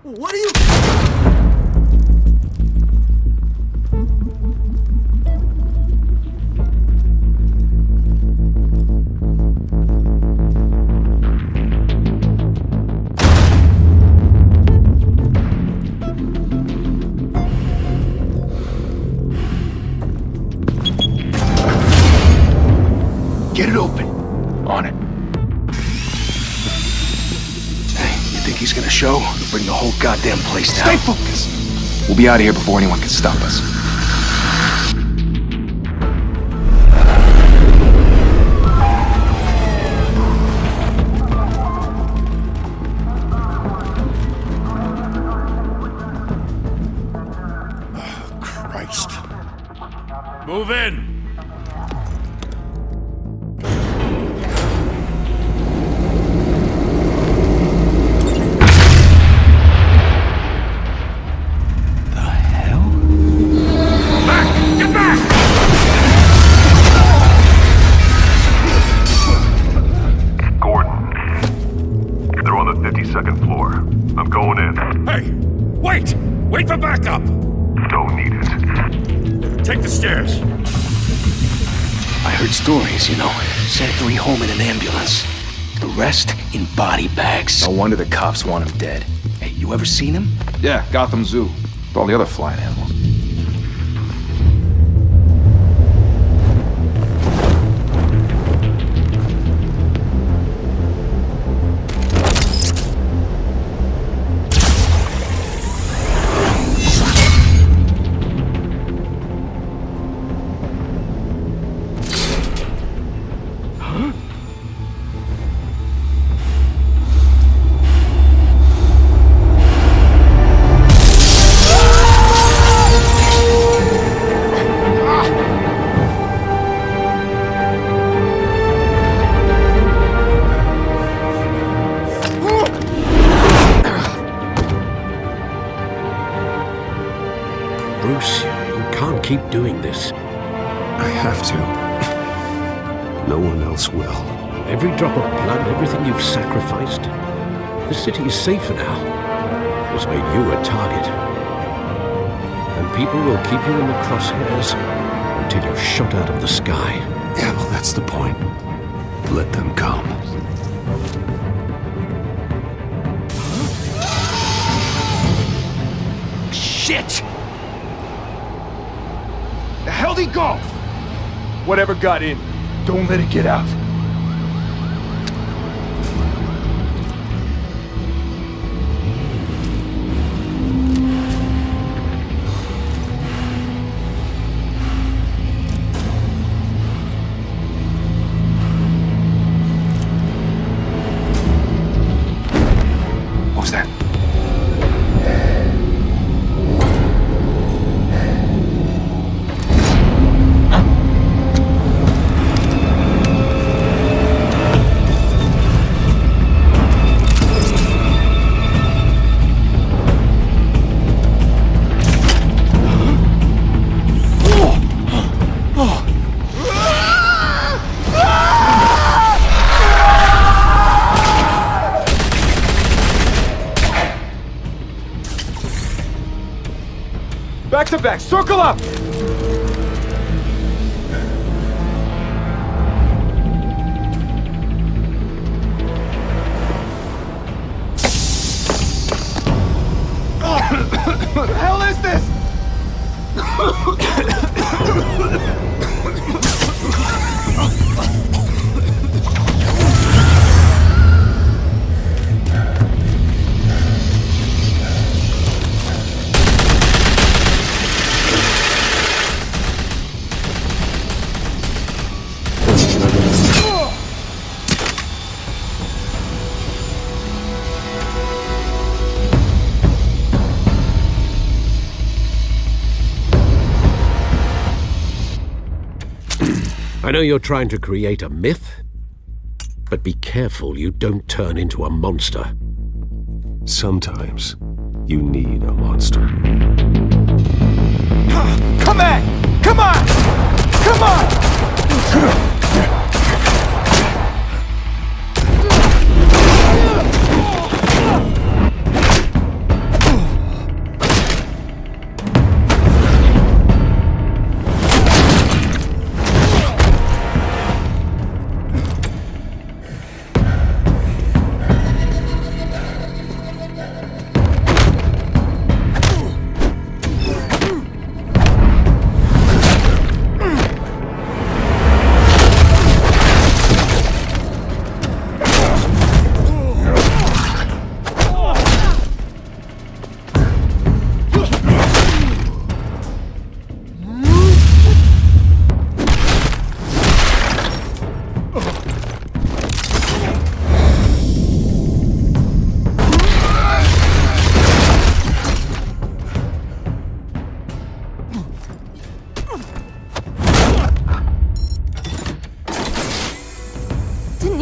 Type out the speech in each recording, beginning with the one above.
What are you... Get it open. On it. Hey, you think he's gonna show? Bring the whole goddamn place down. Stay focused. We'll be out of here before anyone can stop us. Oh, Christ. Move in! Wait for backup! Don't need it. Take the stairs. I heard stories, you know. Sent 3 home in an ambulance. The rest in body bags. No wonder the cops want him dead. Hey, you ever seen him? Yeah, Gotham Zoo. With all the other flying animals. Bruce, you can't keep doing this. I have to. No one else will. Every drop of blood, everything you've sacrificed. The city is safer now. It's made you a target. And people will keep you in the crosshairs until you're shot out of the sky. Yeah, well, that's the point. Let them come. Shit! The hell'd he go? Whatever got in, don't let it get out. What was that? Back to back, circle up! What the hell is this? I know you're trying to create a myth, but be careful you don't turn into a monster. Sometimes you need a monster. Come on! Come on! Come on!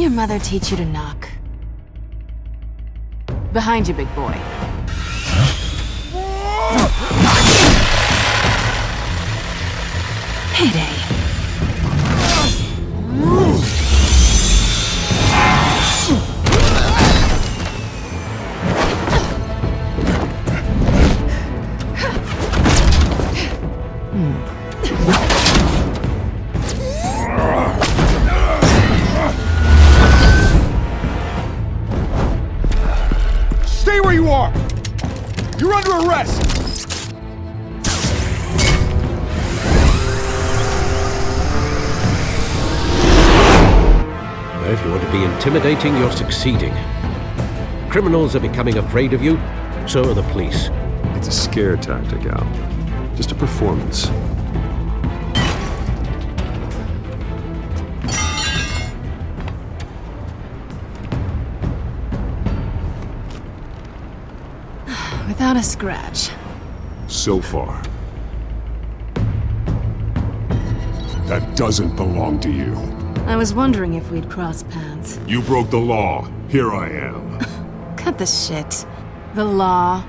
your mother teach you to knock? Behind you, big boy. Payday. Stay where you are! You're under arrest! If you want to be intimidating, you're succeeding. Criminals are becoming afraid of you, so are the police. It's a scare tactic, Al. Just a performance. Without a scratch. So far. That doesn't belong to you. I was wondering if we'd cross paths. You broke the law. Here I am. Cut the shit. The law.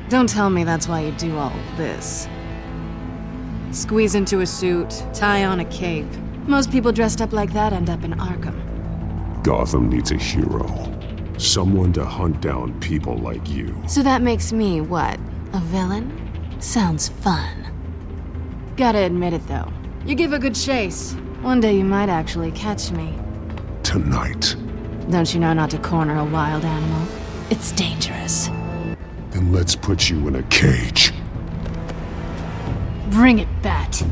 Don't tell me that's why you do all this. Squeeze into a suit, tie on a cape. Most people dressed up like that end up in Arkham. Gotham needs a hero. Someone to hunt down people like you. So that makes me, what, a villain? Sounds fun. Gotta admit it, though. You give a good chase. One day you might actually catch me. Tonight. Don't you know not to corner a wild animal? It's dangerous. Then let's put you in a cage. Bring it, Bat.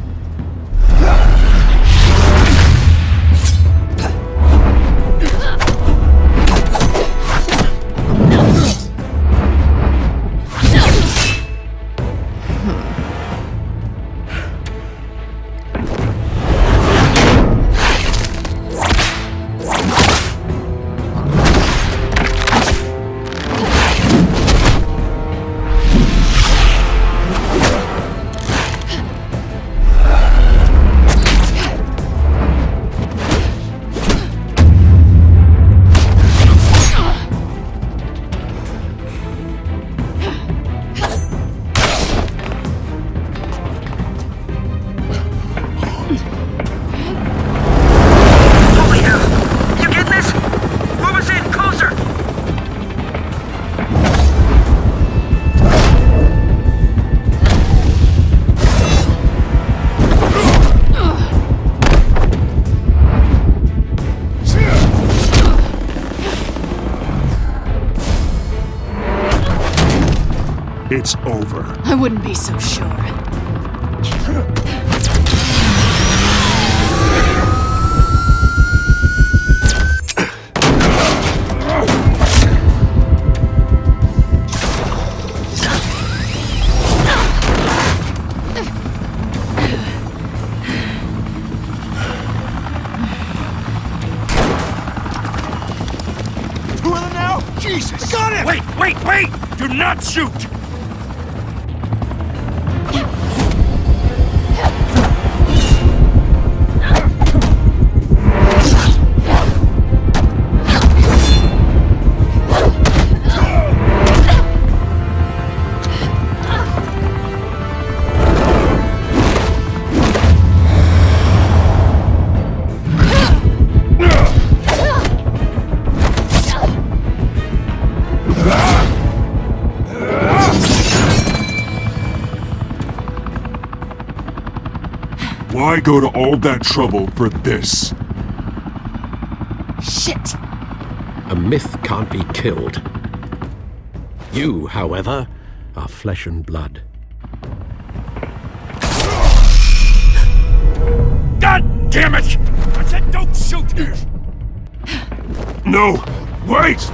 It's over. I wouldn't be so sure. Who are they now? Jesus! Got it! Wait! Do not shoot! Why go to all that trouble for this? Shit! A myth can't be killed. You, however, are flesh and blood. God damn it! I said don't shoot! No! Wait!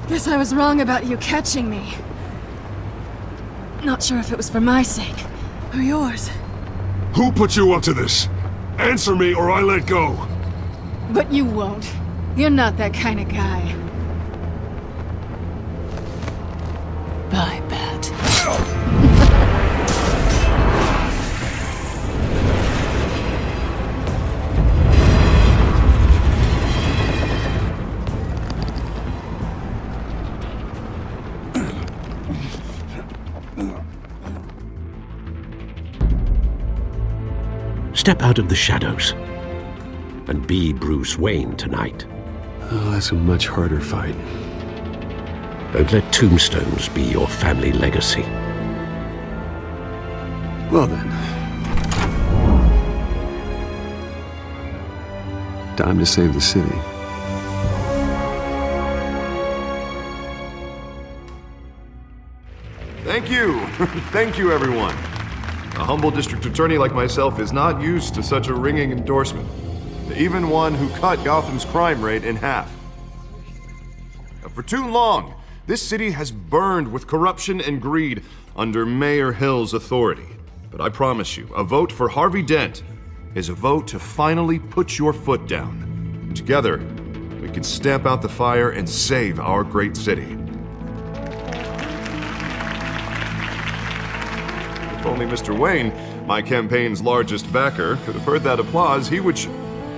Guess I was wrong about you catching me. Not sure if it was for my sake or yours. Who put you up to this? Answer me or I let go. But you won't. You're not that kind of guy. Bye, Bat. Step out of the shadows and be Bruce Wayne tonight. Oh, that's a much harder fight. Don't let tombstones be your family legacy. Well then. Time to save the city. Thank you. Thank you, everyone. A humble district attorney like myself is not used to such a ringing endorsement. Even one who cut Gotham's crime rate in half. For too long, this city has burned with corruption and greed under Mayor Hill's authority. But I promise you, a vote for Harvey Dent is a vote to finally put your foot down. Together, we can stamp out the fire and save our great city. If only Mr. Wayne, my campaign's largest backer, could have heard that applause, he would...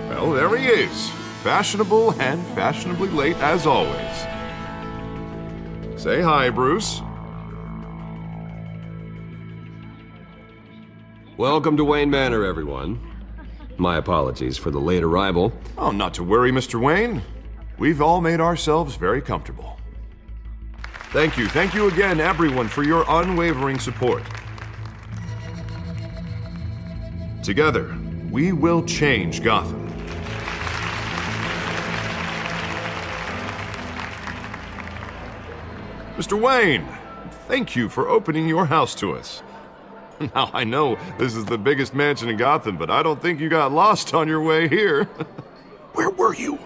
Well, there he is. Fashionable and fashionably late as always. Say hi, Bruce. Welcome to Wayne Manor, everyone. My apologies for the late arrival. Oh, not to worry, Mr. Wayne. We've all made ourselves very comfortable. Thank you again, everyone, for your unwavering support. Together, we will change Gotham. Mr. Wayne, thank you for opening your house to us. Now, I know this is the biggest mansion in Gotham, but I don't think you got lost on your way here. Where were you?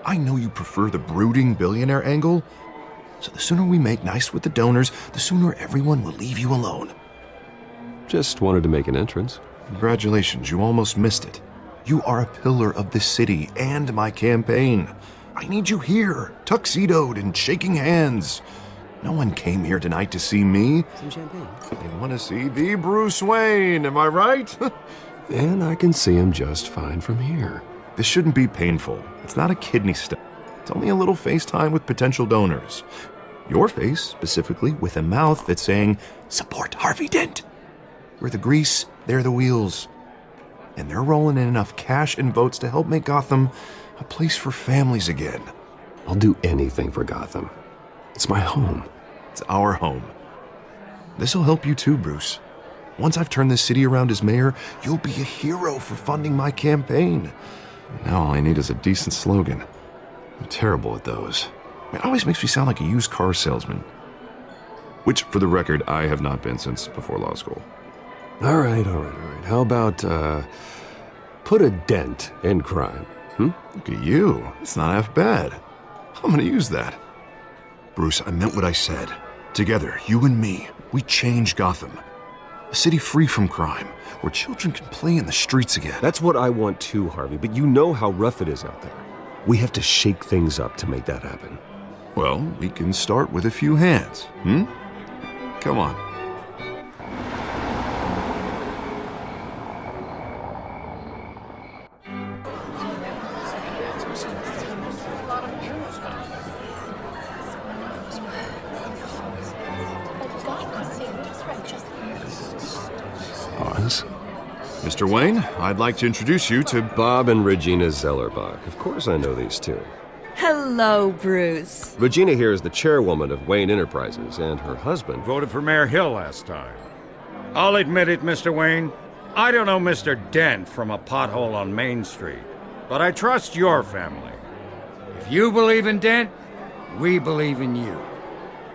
I know you prefer the brooding billionaire angle, so the sooner we make nice with the donors, the sooner everyone will leave you alone. Just wanted to make an entrance. Congratulations, you almost missed it. You are a pillar of this city and my campaign. I need you here, tuxedoed and shaking hands. No one came here tonight to see me. Some champagne. They want to see the Bruce Wayne, am I right? And I can see him just fine from here. This shouldn't be painful. It's not a kidney stone. It's only a little FaceTime with potential donors. Your face, specifically, with a mouth that's saying, support Harvey Dent. We're the grease, they're the wheels. And they're rolling in enough cash and votes to help make Gotham a place for families again. I'll do anything for Gotham. It's my home. It's our home. This'll help you too, Bruce. Once I've turned this city around as mayor, you'll be a hero for funding my campaign. Now all I need is a decent slogan. I'm terrible at those. It always makes me sound like a used car salesman. Which, for the record, I have not been since before law school. All right. How about, put a dent in crime? Look at you. It's not half bad. I'm gonna use that. Bruce, I meant what I said. Together, you and me, we change Gotham. A city free from crime, where children can play in the streets again. That's what I want too, Harvey, but you know how rough it is out there. We have to shake things up to make that happen. Well, we can start with a few hands, Come on. Pause. Mr. Wayne, I'd like to introduce you to Bob and Regina Zellerbach. Of course I know these two. Hello, Bruce. Regina here is the chairwoman of Wayne Enterprises, and her husband... Voted for Mayor Hill last time. I'll admit it, Mr. Wayne. I don't know Mr. Dent from a pothole on Main Street, but I trust your family. If you believe in Dent, we believe in you.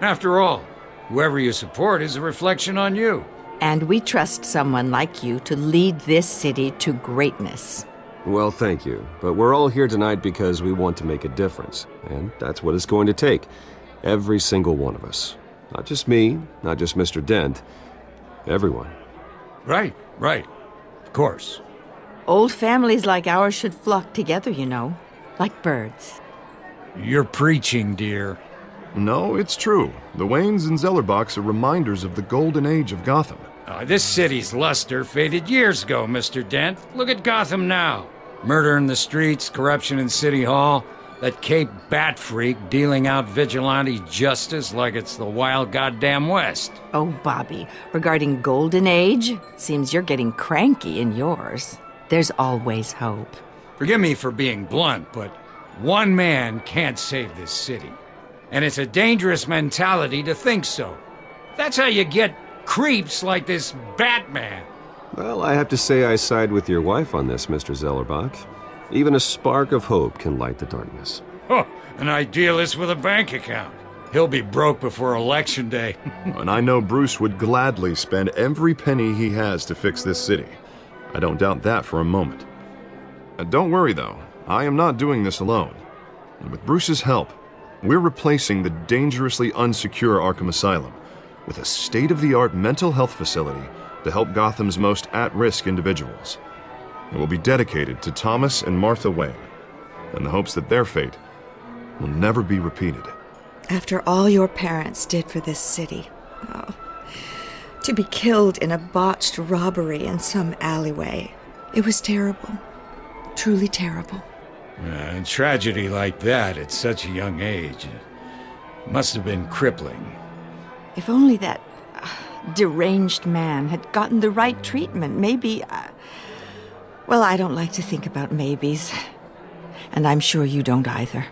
After all, whoever you support is a reflection on you. And we trust someone like you to lead this city to greatness. Well, thank you. But we're all here tonight because we want to make a difference. And that's what it's going to take. Every single one of us. Not just me, not just Mr. Dent. Everyone. Right. Of course. Old families like ours should flock together, you know. Like birds. You're preaching, dear. No, it's true. The Waynes and Zellerbachs are reminders of the golden age of Gotham. This city's luster faded years ago, Mr. Dent. Look at Gotham now. Murder in the streets, corruption in City Hall, that Cape Bat freak dealing out vigilante justice like it's the wild goddamn West. Oh, Bobby, regarding Golden Age, seems you're getting cranky in yours. There's always hope. Forgive me for being blunt, but one man can't save this city. And it's a dangerous mentality to think so. That's how you get creeps like this Batman. Well, I have to say I side with your wife on this, Mr. Zellerbach. Even a spark of hope can light the darkness. Oh, an idealist with a bank account. He'll be broke before Election Day. And I know Bruce would gladly spend every penny he has to fix this city. I don't doubt that for a moment. Don't worry, though. I am not doing this alone. And with Bruce's help, we're replacing the dangerously unsecure Arkham Asylum with a state-of-the-art mental health facility to help Gotham's most at-risk individuals. It will be dedicated to Thomas and Martha Wayne, in the hopes that their fate will never be repeated. After all your parents did for this city, to be killed in a botched robbery in some alleyway, it was terrible. Truly terrible. A tragedy like that at such a young age must have been crippling. If only that deranged man had gotten the right treatment, maybe... Well, I don't like to think about maybes. And I'm sure you don't either.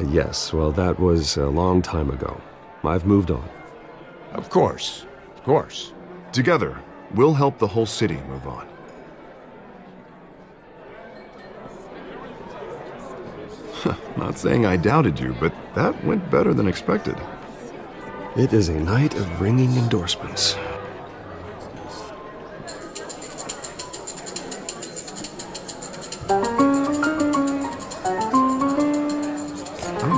Yes, well, that was a long time ago. I've moved on. Of course. Together, we'll help the whole city move on. Not saying I doubted you, but that went better than expected. It is a night of ringing endorsements.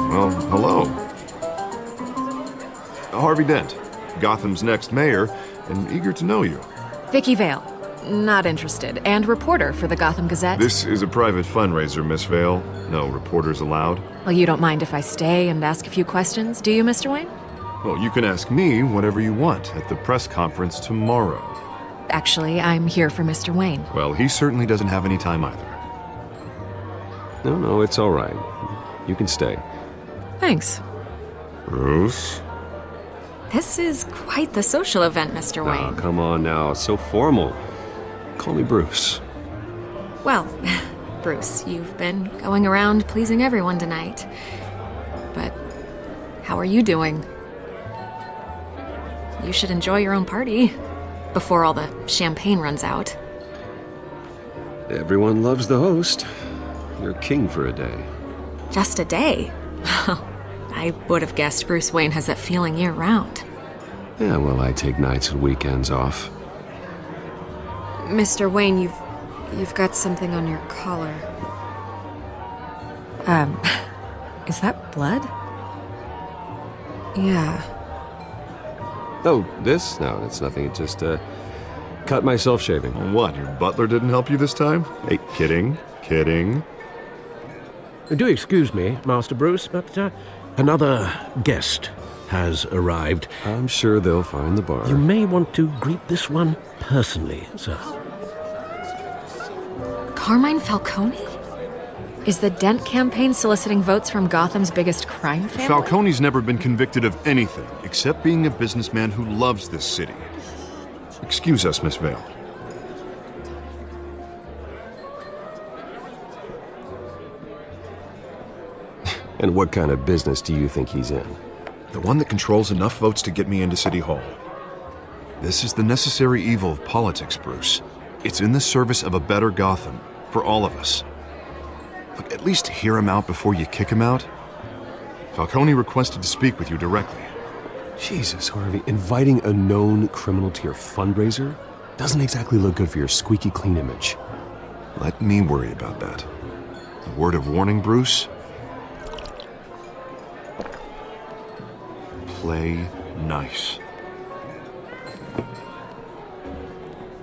Well, hello. Harvey Dent, Gotham's next mayor, and eager to know you. Vicky Vale. Not interested. And reporter for the Gotham Gazette. This is a private fundraiser, Miss Vale. No reporters allowed. Well, you don't mind if I stay and ask a few questions, do you, Mr. Wayne? Well, you can ask me whatever you want at the press conference tomorrow. Actually, I'm here for Mr. Wayne. Well, he certainly doesn't have any time either. No, it's all right. You can stay. Thanks. Bruce? This is quite the social event, Mr. Wayne. Oh, come on now. It's so formal. Call me Bruce. Well, Bruce, you've been going around pleasing everyone tonight. But how are you doing? You should enjoy your own party before all the champagne runs out. Everyone loves the host. You're king for a day. Just a day? I would have guessed Bruce Wayne has that feeling year-round. Yeah, well, I take nights and weekends off. Mr. Wayne, you've got something on your collar. Is that blood? Yeah. Oh, this? No, it's nothing. It just, cut myself shaving. What, your butler didn't help you this time? Hey, kidding. Do excuse me, Master Bruce, but another guest has arrived. I'm sure they'll find the bar. You may want to greet this one personally, sir. Carmine Falcone? Is the Dent campaign soliciting votes from Gotham's biggest crime family? Falcone's never been convicted of anything except being a businessman who loves this city. Excuse us, Miss Vale. And what kind of business do you think he's in? The one that controls enough votes to get me into City Hall. This is the necessary evil of politics, Bruce. It's in the service of a better Gotham, for all of us. Look, at least hear him out before you kick him out. Falcone requested to speak with you directly. Jesus, Harvey, inviting a known criminal to your fundraiser doesn't exactly look good for your squeaky clean image. Let me worry about that. A word of warning, Bruce? Play nice.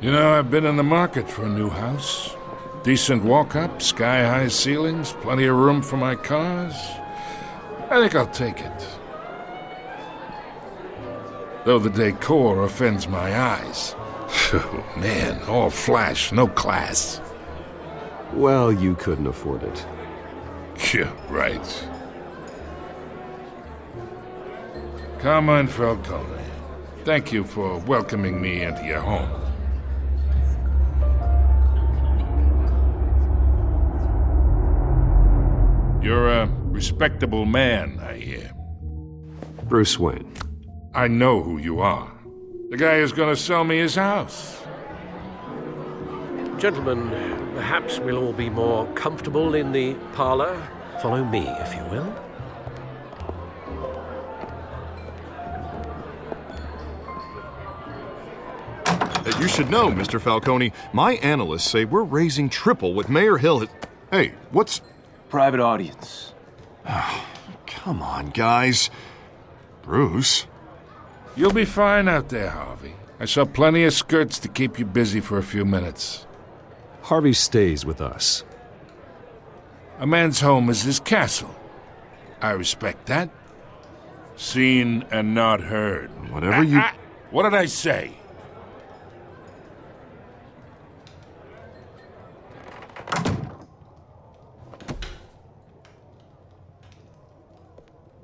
You know, I've been in the market for a new house. Decent walk-up, sky-high ceilings, plenty of room for my cars. I think I'll take it. Though the decor offends my eyes. Oh, man, all flash, no class. Well, you couldn't afford it. Yeah, right. Carmine Falcone, thank you for welcoming me into your home. You're a respectable man, I hear. Bruce Wayne. I know who you are. The guy who's gonna sell me his house. Gentlemen, perhaps we'll all be more comfortable in the parlor. Follow me, if you will. You should know, Mr. Falcone, my analysts say we're raising triple what Mayor Hill has... Hey, what's... Private audience. Come on, guys. Bruce? You'll be fine out there, Harvey. I saw plenty of skirts to keep you busy for a few minutes. Harvey stays with us. A man's home is his castle. I respect that. Seen and not heard. Whatever you... What did I say?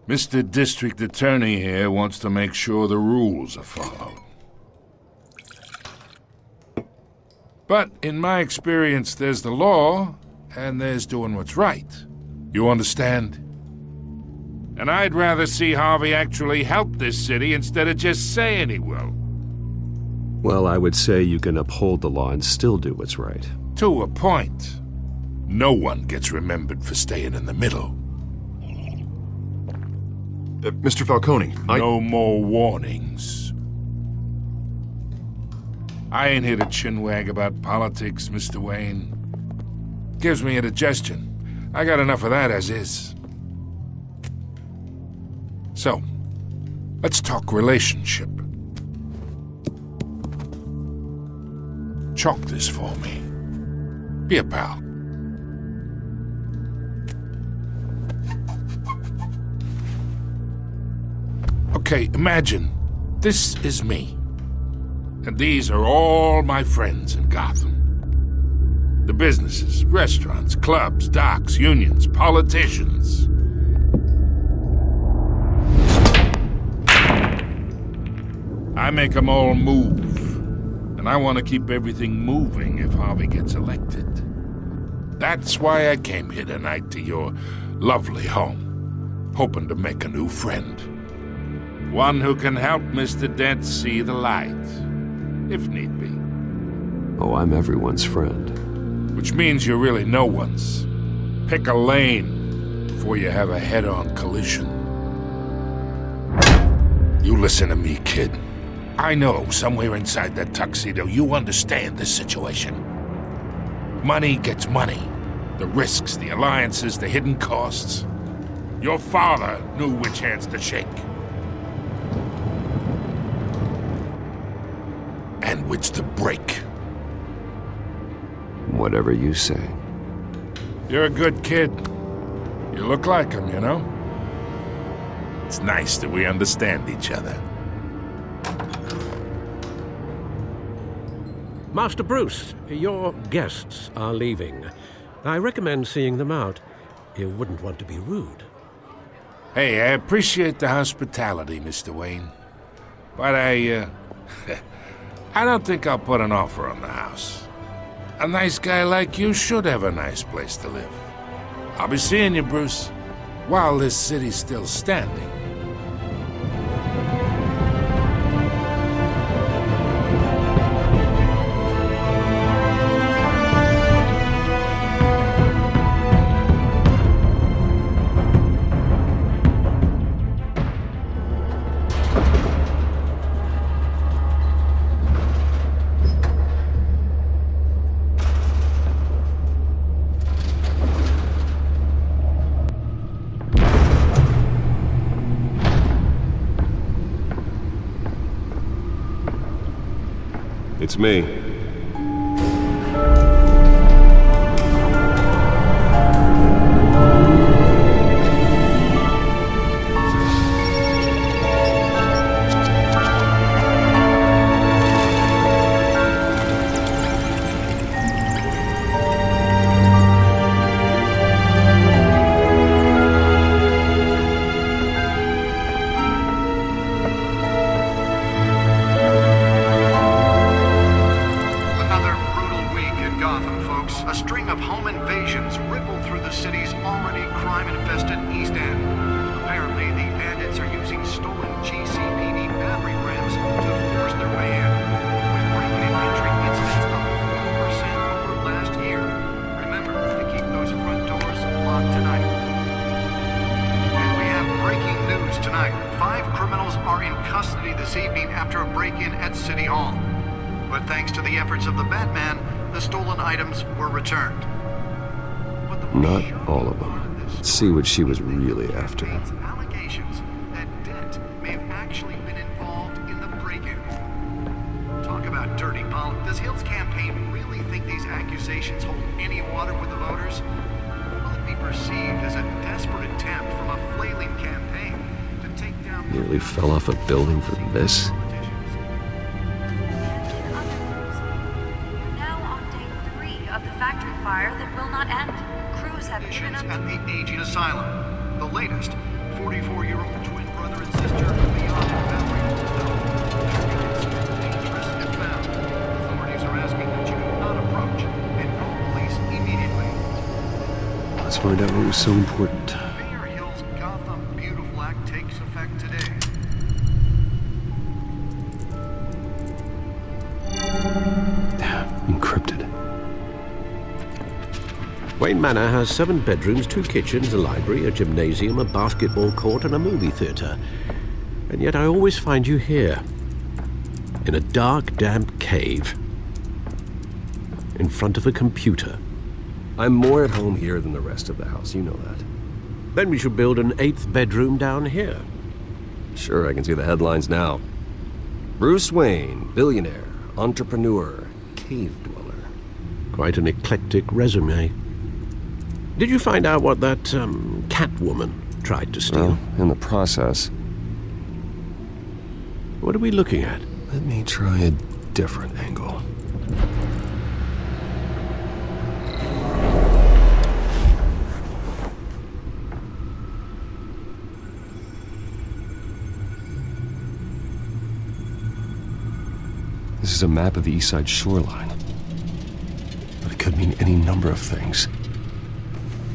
Mr. District Attorney here wants to make sure the rules are followed. But in my experience, there's the law, and there's doing what's right. You understand? And I'd rather see Harvey actually help this city instead of just saying he will. Well, I would say you can uphold the law and still do what's right. To a point. No one gets remembered for staying in the middle. Mr. Falcone, No more warnings. I ain't here to chinwag about politics, Mr. Wayne. Gives me indigestion. I got enough of that as is. So, let's talk relationship. Chalk this for me. Be a pal. Okay, imagine, this is me. And these are all my friends in Gotham. The businesses, restaurants, clubs, docks, unions, politicians. I make them all move. And I want to keep everything moving if Harvey gets elected. That's why I came here tonight to your lovely home, hoping to make a new friend. One who can help Mr. Dent see the light, if need be. Oh, I'm everyone's friend. Which means you're really no one's. Pick a lane before you have a head-on collision. You listen to me, kid. I know somewhere inside that tuxedo you understand this situation. Money gets money. The risks, the alliances, the hidden costs. Your father knew which hands to shake. And which to break. Whatever you say. You're a good kid. You look like him, you know? It's nice that we understand each other. Master Bruce, your guests are leaving. I recommend seeing them out. You wouldn't want to be rude. Hey, I appreciate the hospitality, Mr. Wayne. But I don't think I'll put an offer on the house. A nice guy like you should have a nice place to live. I'll be seeing you, Bruce, while this city's still standing. It's me. Not all of them. Let's see what she was really after. Allegations that Dent may have actually been involved in the break-in. Talk about dirty politics. Does Hill's campaign really think these accusations hold any water with the voters? Will it be perceived as a desperate attempt from a flailing campaign to take down... Nearly fell off a building for this? At the aging asylum. The latest, 44-year-old twin brother and sister beyond memory dangerous and found. Authorities are asking that you do not approach and call police immediately. Let's find out what was so important. Mayor Hill's Gotham Beautiful Act takes effect today. Encrypted. Wayne Manor has 7 bedrooms, 2 kitchens, a library, a gymnasium, a basketball court, and a movie theater. And yet I always find you here, in a dark, damp cave, in front of a computer. I'm more at home here than the rest of the house, you know that. Then we should build an 8th bedroom down here. Sure, I can see the headlines now. Bruce Wayne, billionaire, entrepreneur, cave dweller. Quite an eclectic resume. Did you find out what that, Catwoman tried to steal? Well, in the process. What are we looking at? Let me try a different angle. This is a map of the East Side shoreline. But it could mean any number of things.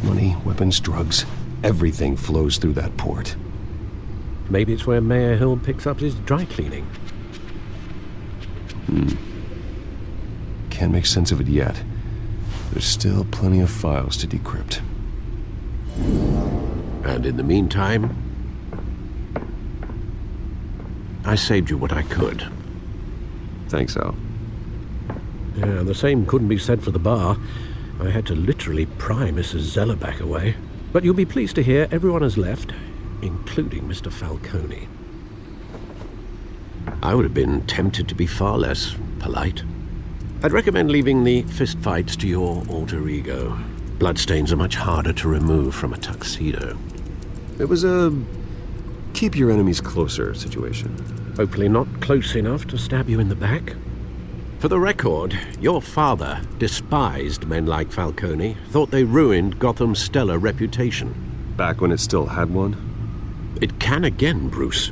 Money, weapons, drugs, everything flows through that port. Maybe it's where Mayor Hill picks up his dry cleaning. Can't make sense of it yet. There's still plenty of files to decrypt. And in the meantime, I saved you what I could. Thanks, Al. Yeah, the same couldn't be said for the bar. I had to literally pry Mrs. Zeller back away. But you'll be pleased to hear everyone has left, including Mr. Falcone. I would have been tempted to be far less polite. I'd recommend leaving the fistfights to your alter ego. Bloodstains are much harder to remove from a tuxedo. It was a keep your enemies closer situation. Hopefully not close enough to stab you in the back. For the record, your father despised men like Falcone, thought they ruined Gotham's stellar reputation. Back when it still had one? It can again, Bruce.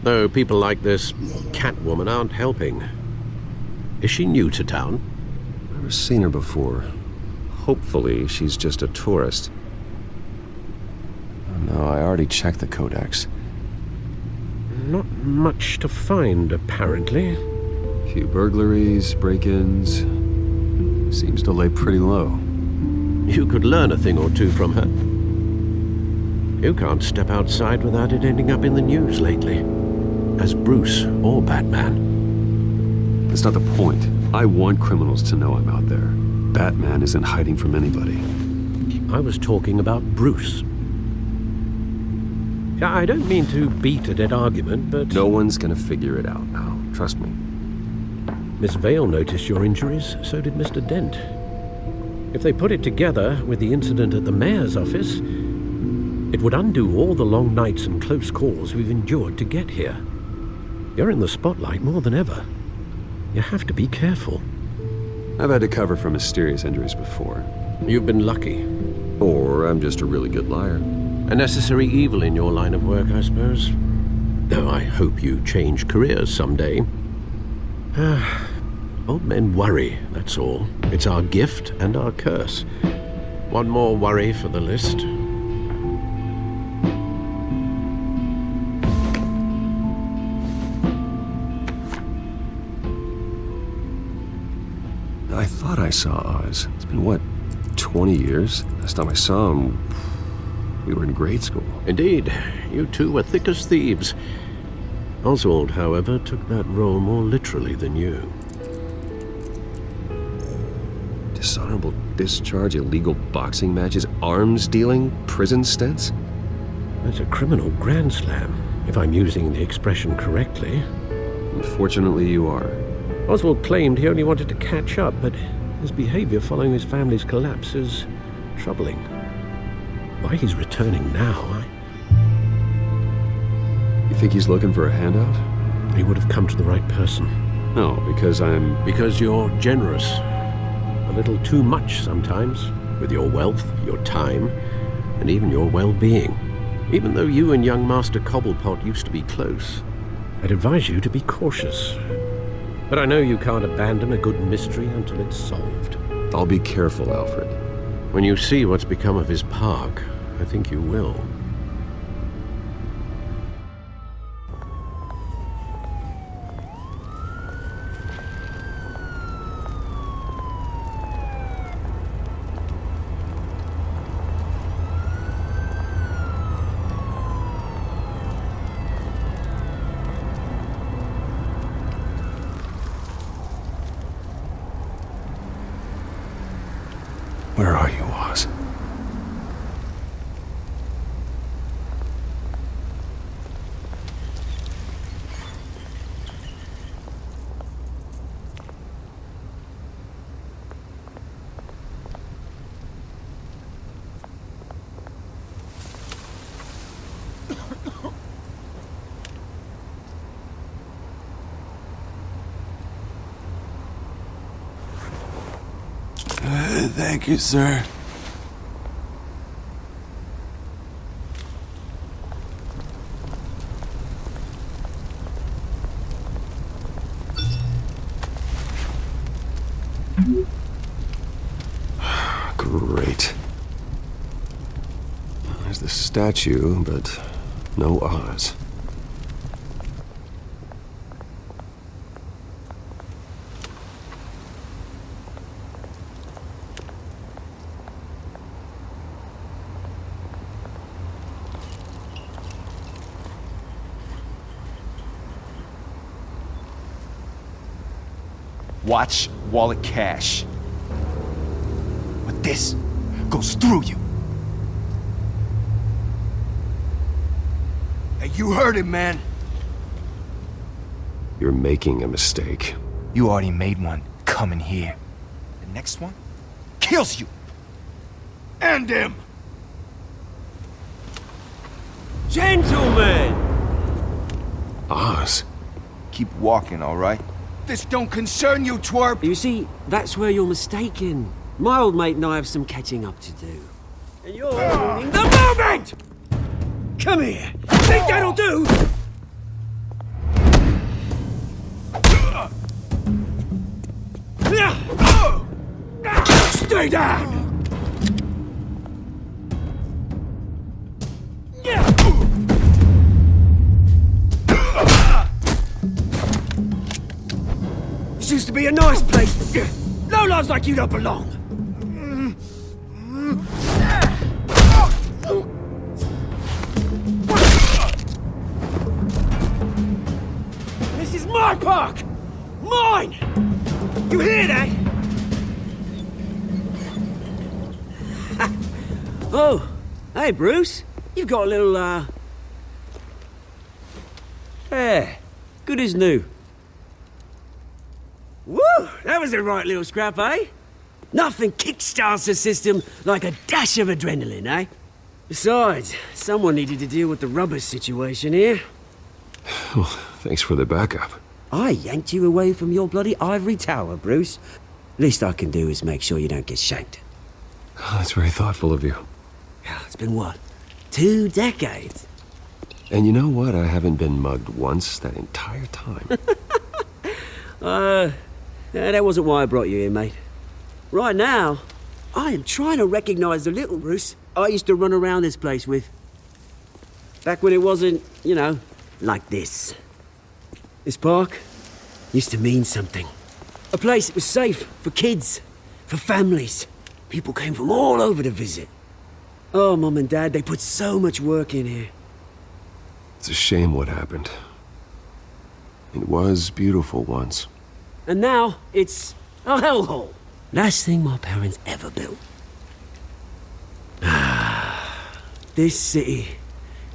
Though people like this Catwoman aren't helping. Is she new to town? Never seen her before. Hopefully she's just a tourist. Oh, no, I already checked the codex. Not much to find, apparently. Few burglaries, break-ins. Seems to lay pretty low. You could learn a thing or two from her. You can't step outside without it ending up in the news lately. As Bruce or Batman. That's not the point. I want criminals to know I'm out there. Batman isn't hiding from anybody. I was talking about Bruce. I don't mean to beat a dead argument, but... No one's gonna figure it out now. Trust me. Miss Vale noticed your injuries, so did Mr. Dent. If they put it together with the incident at the mayor's office, it would undo all the long nights and close calls we've endured to get here. You're in the spotlight more than ever. You have to be careful. I've had to cover for mysterious injuries before. You've been lucky. Or I'm just a really good liar. A necessary evil in your line of work, I suppose. Though I hope you change careers someday. Old men worry, that's all. It's our gift and our curse. One more worry for the list. I thought I saw Oz. It's been, what, 20 years? Last time I saw him, we were in grade school. Indeed. You two were thick as thieves. Oswald, however, took that role more literally than you. Dishonorable discharge, illegal boxing matches, arms dealing, prison stints? That's a criminal grand slam, if I'm using the expression correctly. Unfortunately, you are. Oswald claimed he only wanted to catch up, but his behavior following his family's collapse is troubling. Why he's returning now, You think he's looking for a handout? He would have come to the right person. No, because Because you're generous. A little too much sometimes, with your wealth, your time, and even your well-being. Even though you and young Master Cobblepot used to be close, I'd advise you to be cautious. But I know you can't abandon a good mystery until it's solved. I'll be careful, Alfred. When you see what's become of his park, I think you will. Where are you, Oz? Thank you, sir. Great. There's the statue, but no Oz. Watch wallet cash. But this goes through you. Hey, you heard it, man. You're making a mistake. You already made one coming here. The next one kills you. And him. Gentlemen! Oz? Keep walking, all right? This don't concern you, twerp! You see, that's where you're mistaken. My old mate and I have some catching up to do. And you're ruining the moment! Come here! Think that'll do? Stay down! This used to be a nice place. Lowlifes like you don't belong. This is my park! Mine! You hear that? Oh, hey Bruce. You've got a little, Yeah, good as new. Woo! That was a right little scrap, eh? Nothing kickstarts the system like a dash of adrenaline, eh? Besides, someone needed to deal with the rubber situation here. Well, thanks for the backup. I yanked you away from your bloody ivory tower, Bruce. Least I can do is make sure you don't get shanked. Oh, that's very thoughtful of you. It's been what? 2 decades? And you know what? I haven't been mugged once that entire time. That wasn't why I brought you here, mate. Right now, I am trying to recognize the little Bruce I used to run around this place with. Back when it wasn't, you know, like this. This park used to mean something. A place that was safe for kids, for families. People came from all over to visit. Oh, Mum and Dad, they put so much work in here. It's a shame what happened. It was beautiful once. And now, it's a hellhole. Last thing my parents ever built. This city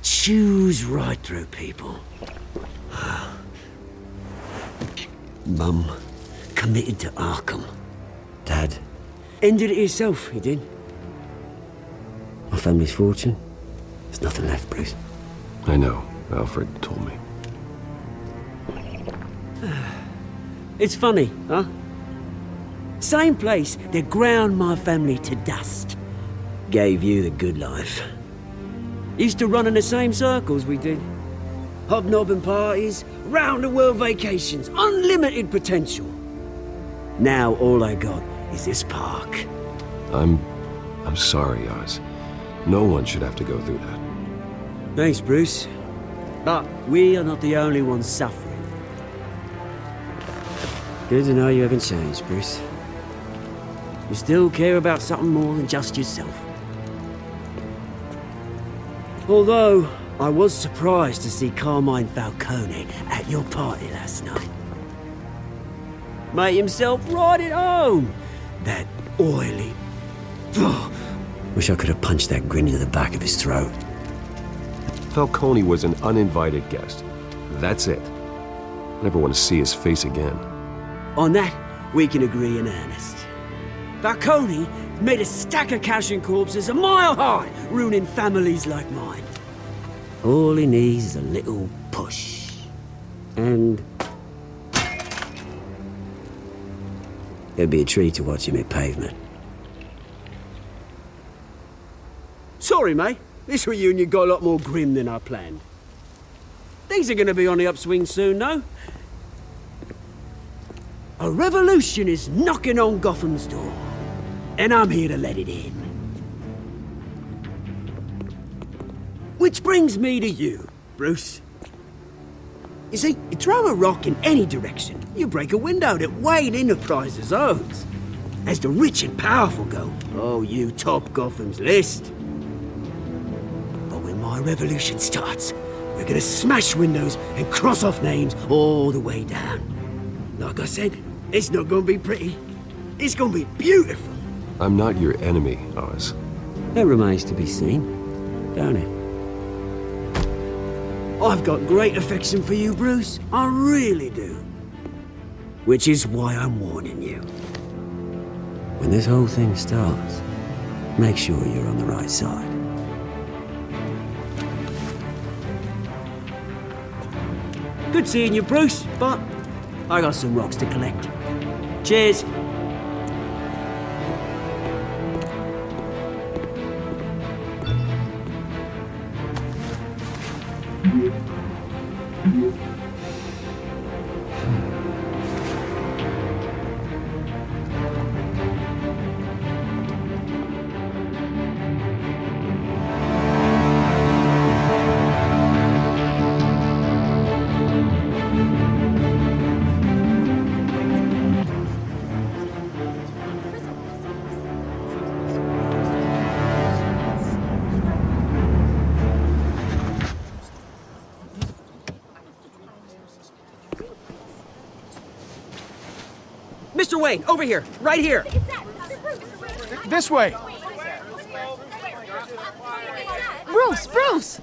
chews right through people. Mum committed to Arkham. Dad ended it himself, he did. My family's fortune, there's nothing left, Bruce. I know. Alfred told me. It's funny, huh? Same place that ground my family to dust gave you the good life. Used to run in the same circles we did. Hobnobbing parties, round-the-world vacations, unlimited potential. Now all I got is this park. I'm sorry, Oz. No one should have to go through that. Thanks, Bruce. But we are not the only ones suffering. Good to know you haven't changed, Bruce. You still care about something more than just yourself. Although, I was surprised to see Carmine Falcone at your party last night. Made himself right at home. That oily... Wish I could have punched that grin into the back of his throat. Falcone was an uninvited guest. That's it. Never want to see his face again. On that, we can agree in earnest. Falcone made a stack of cash and corpses a mile high, ruining families like mine. All he needs is a little push. And... it'd be a treat to watch him hit pavement. Sorry, mate. This reunion got a lot more grim than I planned. Things are gonna be on the upswing soon, though. A revolution is knocking on Gotham's door, and I'm here to let it in. Which brings me to you, Bruce. You see, you throw a rock in any direction, you break a window that Wayne Enterprises owns. As the rich and powerful go, oh, you top Gotham's list. But when my revolution starts, we're gonna smash windows and cross off names all the way down. Like I said, it's not gonna be pretty. It's gonna be beautiful. I'm not your enemy, Oz. That remains to be seen, don't it? I've got great affection for you, Bruce. I really do. Which is why I'm warning you. When this whole thing starts, make sure you're on the right side. Good seeing you, Bruce, but I got some rocks to collect. Cheers. Mr. Wayne, over here, right here. This way. Bruce, Bruce!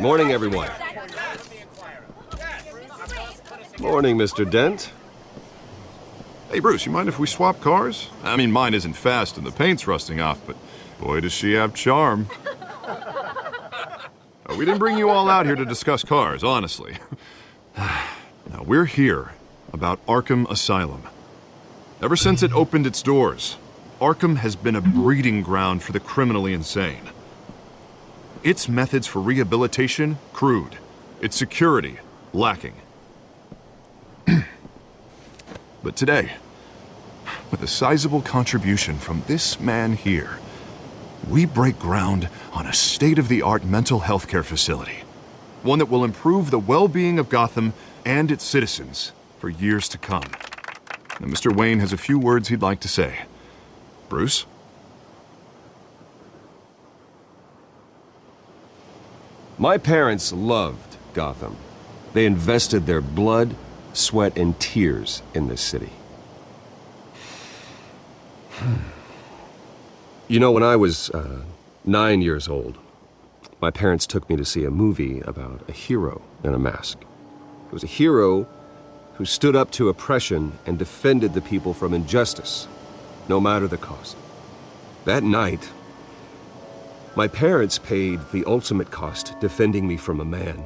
Morning, everyone. Morning, Mr. Dent. Hey, Bruce, you mind if we swap cars? I mean, mine isn't fast and the paint's rusting off, but boy, does she have charm. We didn't bring you all out here to discuss cars, honestly. Now, we're here about Arkham Asylum. Ever since it opened its doors, Arkham has been a breeding ground for the criminally insane. Its methods for rehabilitation, crude. Its security, lacking. But today, with a sizable contribution from this man here, we break ground on a state-of-the-art mental health care facility. One that will improve the well-being of Gotham and its citizens for years to come. Now, Mr. Wayne has a few words he'd like to say. Bruce? My parents loved Gotham. They invested their blood, sweat, and tears in this city. You know, when I was 9 years old, my parents took me to see a movie about a hero in a mask. It was a hero who stood up to oppression and defended the people from injustice, no matter the cost. That night, my parents paid the ultimate cost defending me from a man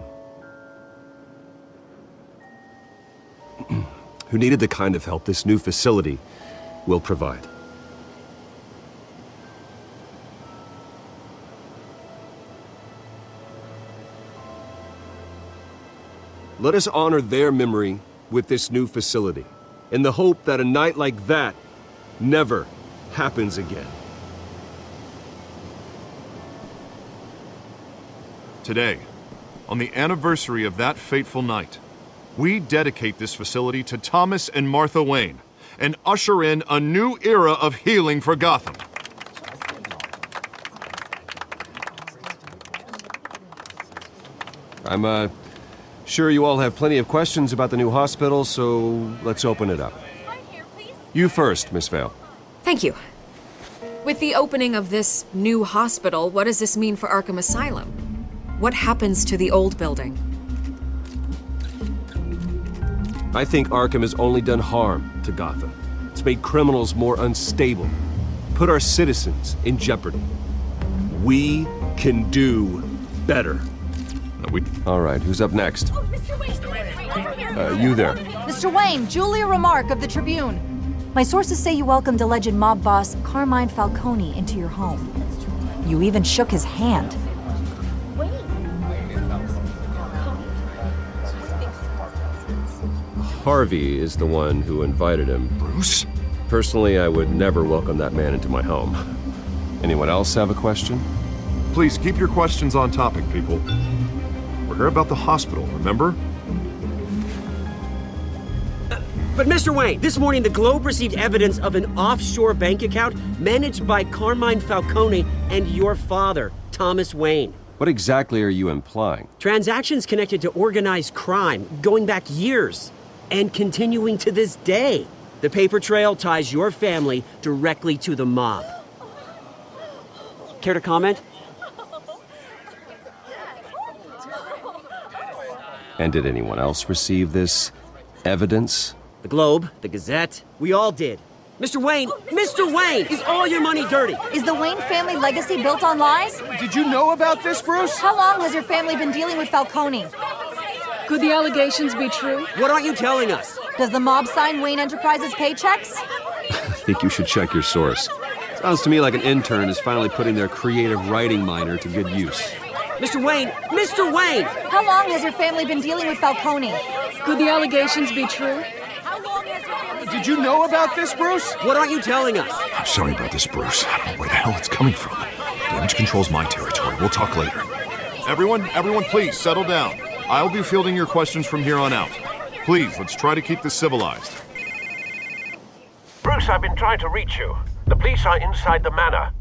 who needed the kind of help this new facility will provide. Let us honor their memory with this new facility, in the hope that a night like that never happens again. Today, on the anniversary of that fateful night, we dedicate this facility to Thomas and Martha Wayne and usher in a new era of healing for Gotham. I'm sure you all have plenty of questions about the new hospital, so let's open it up. You first, Miss Vale. Thank you. With the opening of this new hospital, what does this mean for Arkham Asylum? What happens to the old building? I think Arkham has only done harm to Gotham. It's made criminals more unstable, put our citizens in jeopardy. We can do better. All right, who's up next? You there. Mr. Wayne, Julia Remark of the Tribune. My sources say you welcomed alleged mob boss Carmine Falcone into your home. You even shook his hand. Harvey is the one who invited him. Bruce? Personally, I would never welcome that man into my home. Anyone else have a question? Please keep your questions on topic, people. We're here about the hospital, remember? But Mr. Wayne, this morning the Globe received evidence of an offshore bank account managed by Carmine Falcone and your father, Thomas Wayne. What exactly are you implying? Transactions connected to organized crime, going back years, and continuing to this day. The paper trail ties your family directly to the mob. Care to comment? And did anyone else receive this evidence? The Globe, the Gazette, we all did. Mr. Wayne, is all your money dirty? Is the Wayne family legacy built on lies? Did you know about this, Bruce? How long has your family been dealing with Falcone? Could the allegations be true? What aren't you telling us? Does the mob sign Wayne Enterprises paychecks? I think you should check your source. Sounds to me like an intern is finally putting their creative writing minor to good use. Mr. Wayne! How long has your family been dealing with Falcone? Could the allegations be true? Did you know about this, Bruce? What aren't you telling us? I'm sorry about this, Bruce. I don't know where the hell it's coming from. Damage control's my territory. We'll talk later. Everyone, please settle down. I'll be fielding your questions from here on out. Please, let's try to keep this civilized. Bruce, I've been trying to reach you. The police are inside the manor.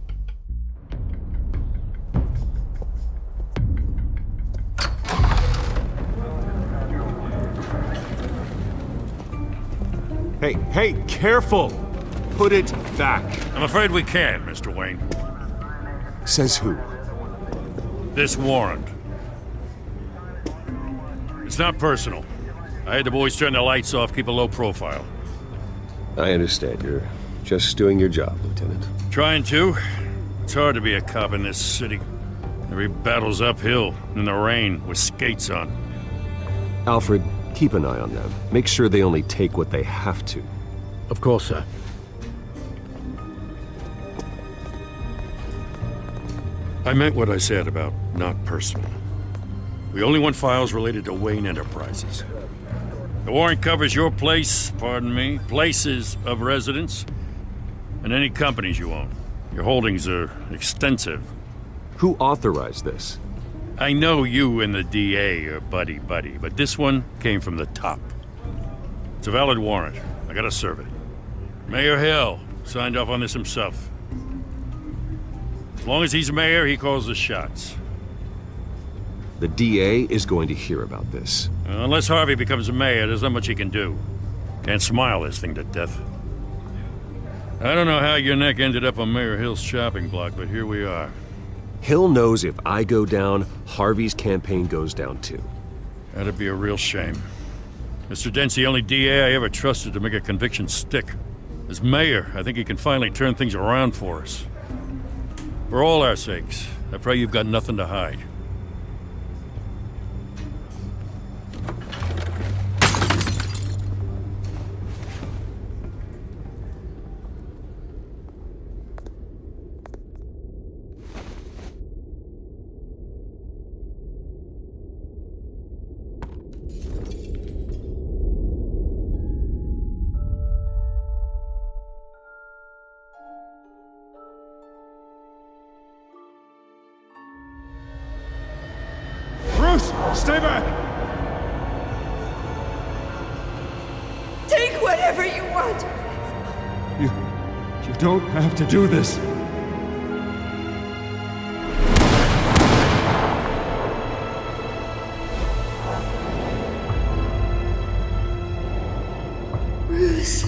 Hey, careful! Put it back. I'm afraid we can, Mr. Wayne. Says who? This warrant. It's not personal. I had the boys turn the lights off, keep a low profile. I understand. You're just doing your job, Lieutenant. Trying to. It's hard to be a cop in this city. Every battle's uphill, in the rain, with skates on. Alfred, keep an eye on them. Make sure they only take what they have to. Of course, sir. I meant what I said about not personal. We only want files related to Wayne Enterprises. The warrant covers your place, pardon me, places of residence, and any companies you own. Your holdings are extensive. Who authorized this? I know you and the DA are buddy-buddy, but this one came from the top. It's a valid warrant. I gotta serve it. Mayor Hill signed off on this himself. As long as he's mayor, he calls the shots. The DA is going to hear about this. Unless Harvey becomes mayor, there's not much he can do. Can't smile this thing to death. I don't know how your neck ended up on Mayor Hill's chopping block, but here we are. Hill knows if I go down, Harvey's campaign goes down too. That'd be a real shame. Mr. Dent's the only DA I ever trusted to make a conviction stick. As mayor, I think he can finally turn things around for us. For all our sakes, I pray you've got nothing to hide. Stay back! Take whatever you want! You don't have to do this. Bruce.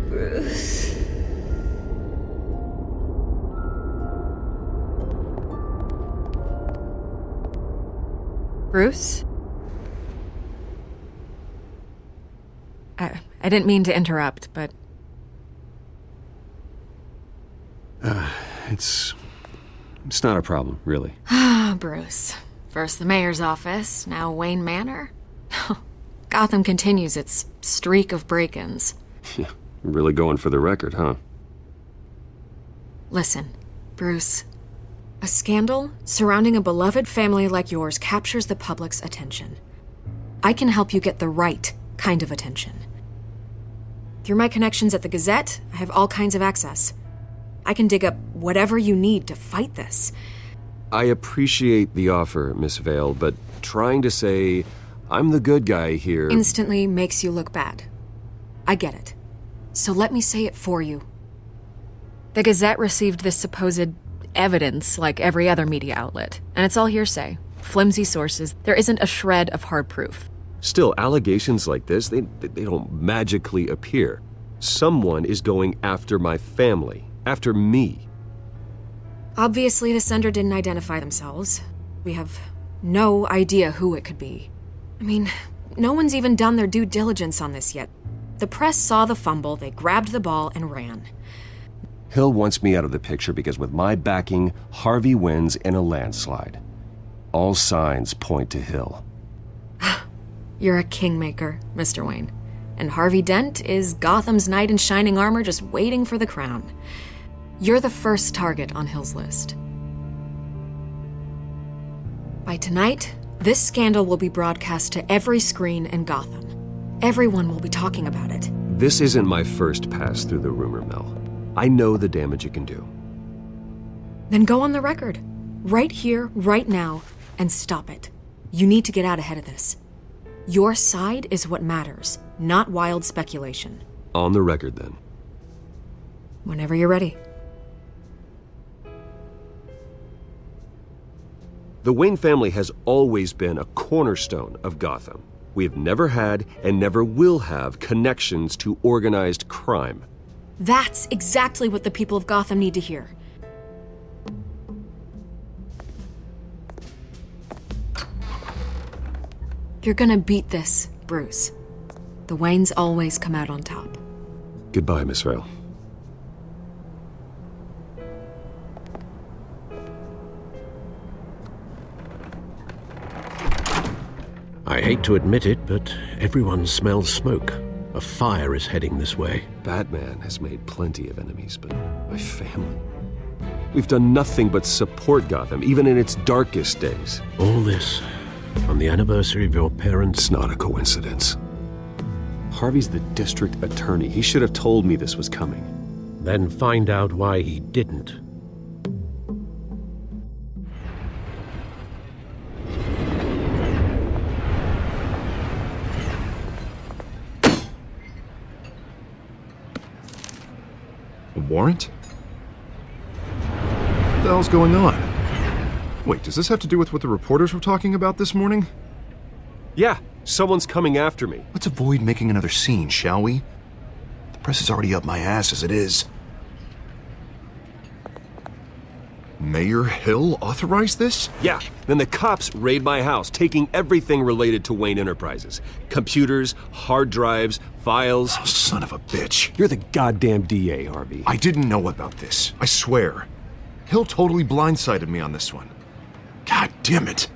Bruce. Bruce? I didn't mean to interrupt, but... It's not a problem, really. Ah, Bruce. First the mayor's office, now Wayne Manor. Gotham continues its streak of break-ins. Yeah, really going for the record, huh? Listen, Bruce. A scandal surrounding a beloved family like yours captures the public's attention. I can help you get the right kind of attention. Through my connections at the Gazette, I have all kinds of access. I can dig up whatever you need to fight this. I appreciate the offer, Miss Vale, but trying to say I'm the good guy here... instantly makes you look bad. I get it. So let me say it for you. The Gazette received this supposed evidence like every other media outlet, and it's all hearsay. Flimsy sources. There isn't a shred of hard proof. Still, allegations like this, they don't magically appear. Someone is going after my family, after me. Obviously, the sender didn't identify themselves. We have no idea who it could be. I mean, no one's even done their due diligence on this yet. The press saw the fumble, they grabbed the ball and ran. Hill wants me out of the picture because with my backing, Harvey wins in a landslide. All signs point to Hill. You're a kingmaker, Mr. Wayne. And Harvey Dent is Gotham's knight in shining armor just waiting for the crown. You're the first target on Hill's list. By tonight, this scandal will be broadcast to every screen in Gotham. Everyone will be talking about it. This isn't my first pass through the rumor mill. I know the damage it can do. Then go on the record. Right here, right now, and stop it. You need to get out ahead of this. Your side is what matters, not wild speculation. On the record, then. Whenever you're ready. The Wayne family has always been a cornerstone of Gotham. We have never had and never will have connections to organized crime. That's exactly what the people of Gotham need to hear. You're gonna beat this, Bruce. The Waynes always come out on top. Goodbye, Miss Vale. I hate to admit it, but everyone smells smoke. A fire is heading this way. Batman has made plenty of enemies, but my family... We've done nothing but support Gotham, even in its darkest days. All this on the anniversary of your parents'... It's not a coincidence. Harvey's the district attorney. He should have told me this was coming. Then find out why he didn't. A warrant? What the hell's going on? Wait, does this have to do with what the reporters were talking about this morning? Yeah, someone's coming after me. Let's avoid making another scene, shall we? The press is already up my ass as it is. Mayor Hill authorized this? Yeah, then the cops raid my house, taking everything related to Wayne Enterprises. Computers, hard drives, files. Oh, son of a bitch. You're the goddamn DA, Harvey. I didn't know about this. I swear. Hill totally blindsided me on this one. God damn it.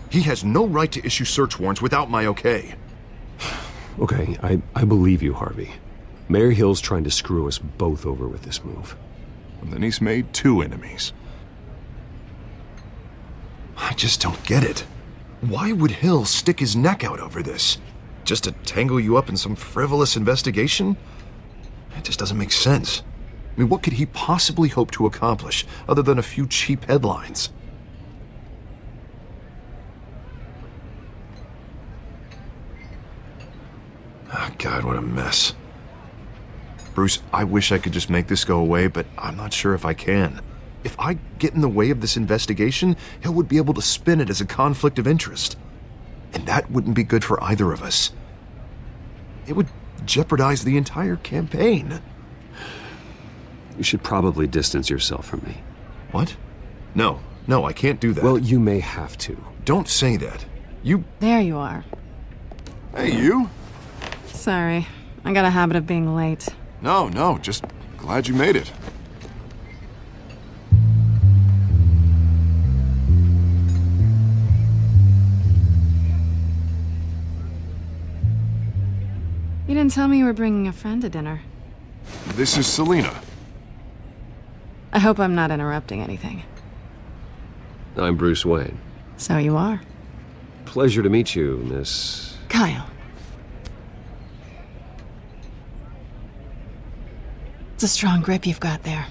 He has no right to issue search warrants without my okay. Okay, I believe you, Harvey. Mayor Hill's trying to screw us both over with this move. And then he's made 2 enemies. I just don't get it. Why would Hill stick his neck out over this? Just to tangle you up in some frivolous investigation? It just doesn't make sense. I mean, what could he possibly hope to accomplish other than a few cheap headlines? Oh, God, what a mess. Bruce, I wish I could just make this go away, but I'm not sure if I can. If I get in the way of this investigation, Hill would be able to spin it as a conflict of interest. And that wouldn't be good for either of us. It would jeopardize the entire campaign. You should probably distance yourself from me. What? No, I can't do that. Well, you may have to. Don't say that. You... There you are. Hey, you? Sorry. I got a habit of being late. No, just glad you made it. You didn't tell me you were bringing a friend to dinner. This is Selina. I hope I'm not interrupting anything. I'm Bruce Wayne. So you are. Pleasure to meet you, Miss... Kyle. It's a strong grip you've got there.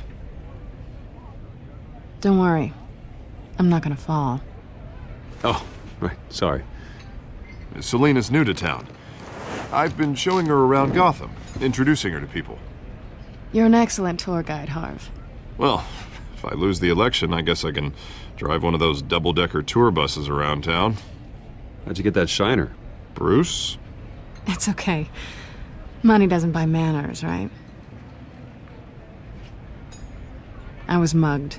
Don't worry. I'm not gonna fall. Oh, right, sorry. Selina's new to town. I've been showing her around Gotham, introducing her to people. You're an excellent tour guide, Harv. Well, if I lose the election, I guess I can drive one of those double-decker tour buses around town. How'd you get that shiner? Bruce? It's okay. Money doesn't buy manners, right? I was mugged.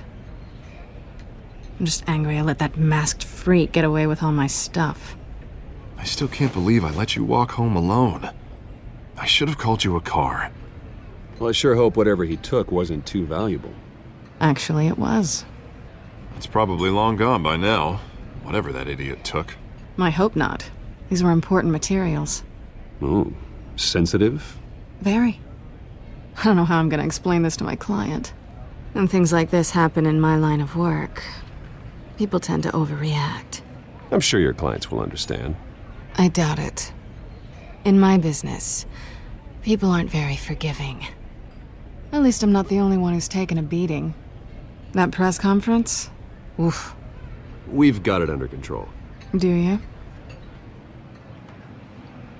I'm just angry I let that masked freak get away with all my stuff. I still can't believe I let you walk home alone. I should have called you a car. Well, I sure hope whatever he took wasn't too valuable. Actually, it was. It's probably long gone by now, whatever that idiot took. I hope not. These were important materials. Ooh, sensitive? Very. I don't know how I'm gonna explain this to my client. When things like this happen in my line of work, people tend to overreact. I'm sure your clients will understand. I doubt it. In my business, people aren't very forgiving. At least I'm not the only one who's taken a beating. That press conference? Oof. We've got it under control. Do you?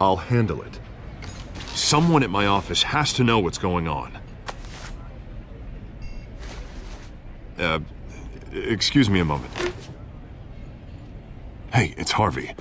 I'll handle it. Someone at my office has to know what's going on. Excuse me a moment. Hey, it's Harvey.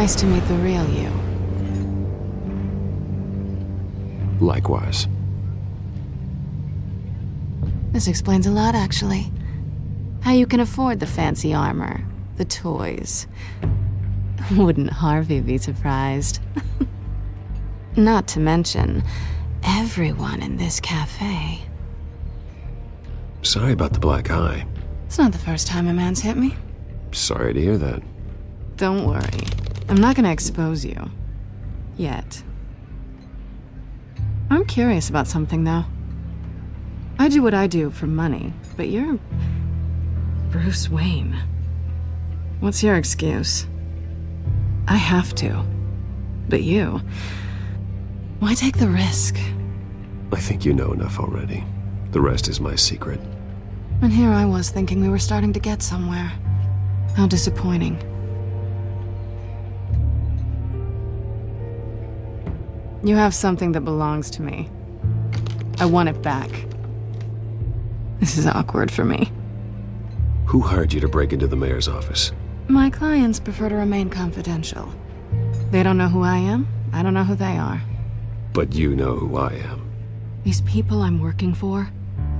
Nice to meet the real you. Likewise. This explains a lot, actually. How you can afford the fancy armor, the toys. Wouldn't Harvey be surprised? Not to mention, everyone in this cafe. Sorry about the black eye. It's not the first time a man's hit me. Sorry to hear that. Don't worry. I'm not gonna expose you. Yet. I'm curious about something, though. I do what I do for money, but you're... Bruce Wayne. What's your excuse? I have to. But you... Why take the risk? I think you know enough already. The rest is my secret. And here I was thinking we were starting to get somewhere. How disappointing. You have something that belongs to me. I want it back. This is awkward for me. Who hired you to break into the mayor's office? My clients prefer to remain confidential. They don't know who I am. I don't know who they are. But you know who I am. These people I'm working for,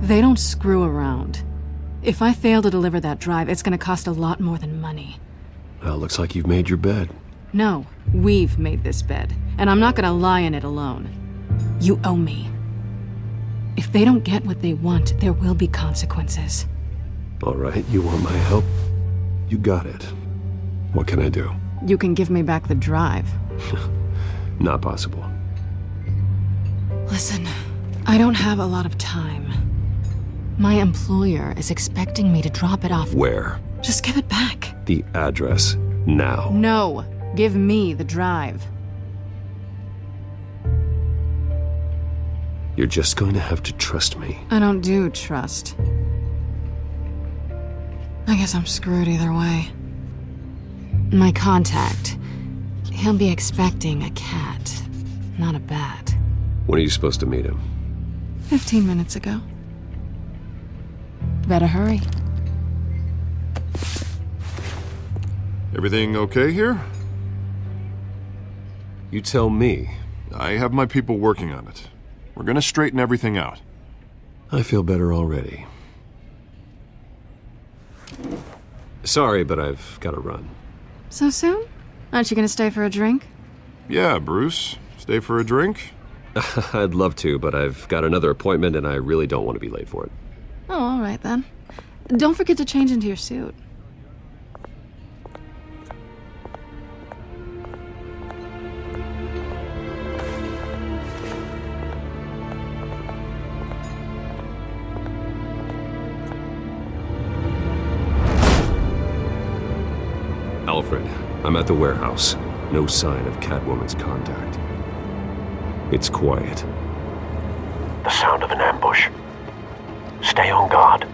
they don't screw around. If I fail to deliver that drive, it's gonna cost a lot more than money. Well, looks like you've made your bed. No, we've made this bed, and I'm not gonna lie in it alone. You owe me. If they don't get what they want, there will be consequences. All right, you want my help? You got it. What can I do? You can give me back the drive. Not possible. Listen, I don't have a lot of time. My employer is expecting me to drop it off. Where? Just give it back. The address, now. No, give me the drive. You're just going to have to trust me. I don't do trust. I guess I'm screwed either way. My contact, he'll be expecting a cat, not a bat. When are you supposed to meet him? 15 minutes ago. Better hurry. Everything okay here? You tell me. I have my people working on it. We're gonna straighten everything out. I feel better already. Sorry, but I've got to run. So soon? Aren't you gonna stay for a drink? Yeah, Bruce. Stay for a drink? I'd love to, but I've got another appointment and I really don't want to be late for it. Oh, all right then. Don't forget to change into your suit. Alfred, I'm at the warehouse. No sign of Catwoman's contact. It's quiet. The sound of an ambush. Stay on guard.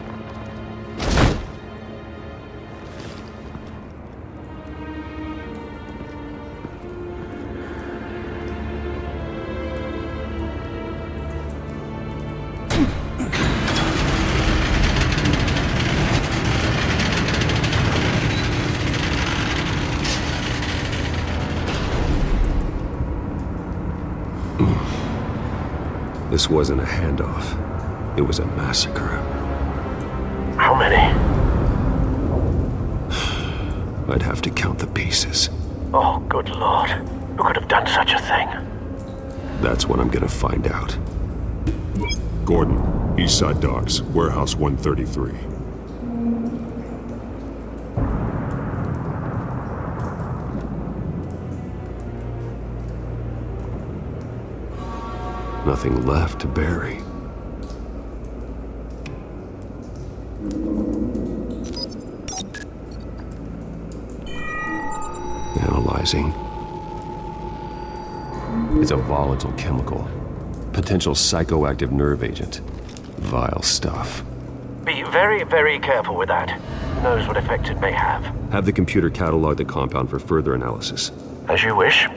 This wasn't a handoff. It was a massacre. How many? I'd have to count the pieces. Oh, good Lord. Who could have done such a thing? That's what I'm gonna find out. Gordon, Eastside Docks, Warehouse 133. Nothing left to bury. Analyzing. It's a volatile chemical. Potential psychoactive nerve agent. Vile stuff. Be very, very careful with that. Who knows what effect it may have. Have the computer catalog the compound for further analysis. As you wish.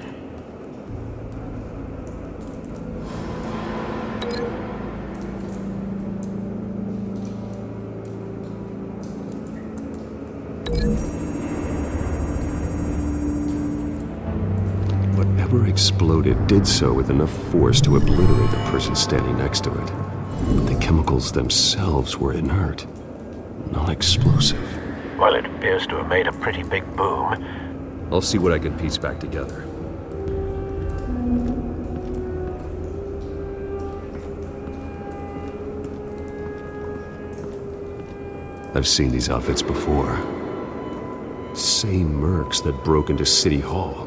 Whatever exploded did so with enough force to obliterate the person standing next to it. But the chemicals themselves were inert, non-explosive. Well, it appears to have made a pretty big boom. I'll see what I can piece back together. I've seen these outfits before. Same mercs that broke into City Hall.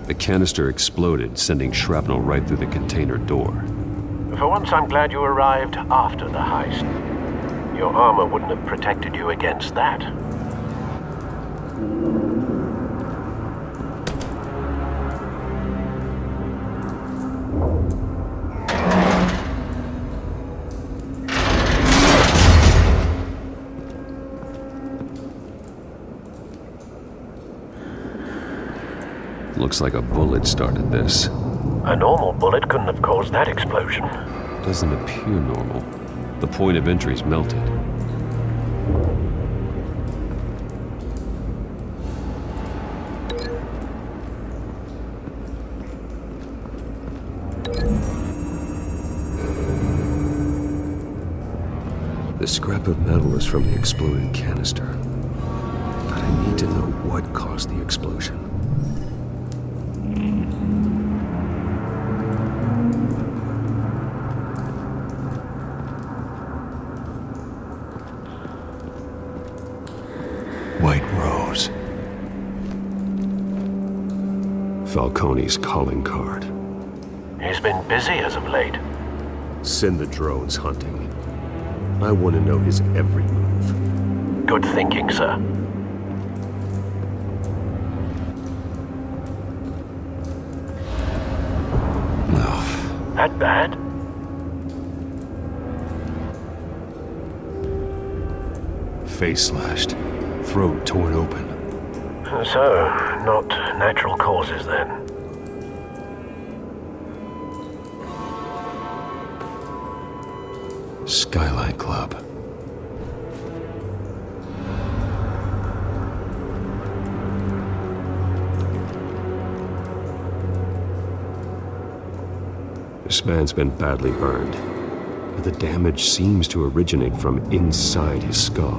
The canister exploded, sending shrapnel right through the container door. For once, I'm glad you arrived after the heist. Your armor wouldn't have protected you against that. Looks like a bullet started this. A normal bullet couldn't have caused that explosion. Doesn't appear normal. The point of entry's melted. The scrap of metal is from the exploded canister. But I need to know what caused the explosion. White Rose. Falcone's calling card. He's been busy as of late. Send the drones hunting. I want to know his every move. Good thinking, sir. No. That bad? Face slashed. Throat torn open. So, not natural causes then. Skyline Club. This man's been badly burned, but the damage seems to originate from inside his skull.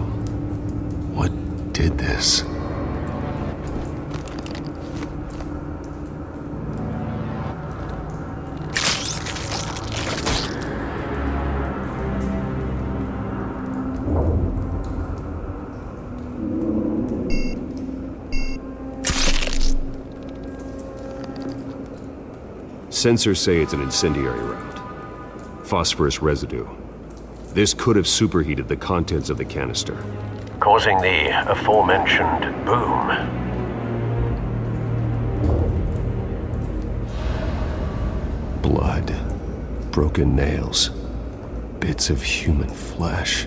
What did this? Sensors say it's an incendiary round. Phosphorus residue. This could have superheated the contents of the canister, causing the aforementioned boom. Blood, broken nails, bits of human flesh.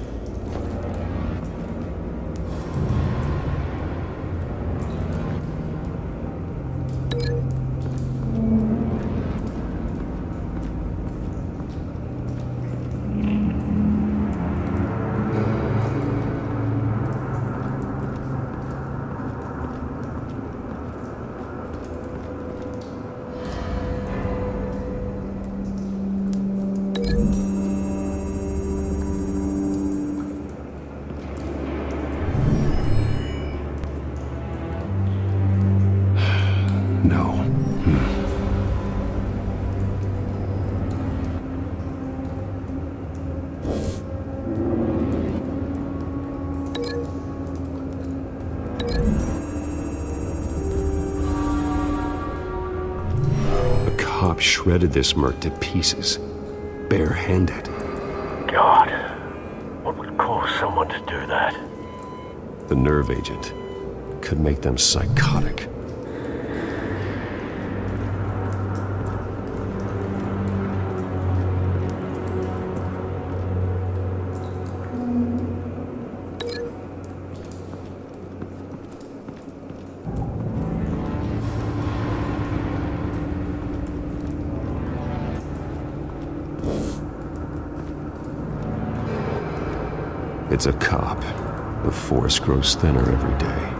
Shredded this merc to pieces, bare-handed. God, what would cause someone to do that? The nerve agent could make them psychotic. It's a cop. The force grows thinner every day.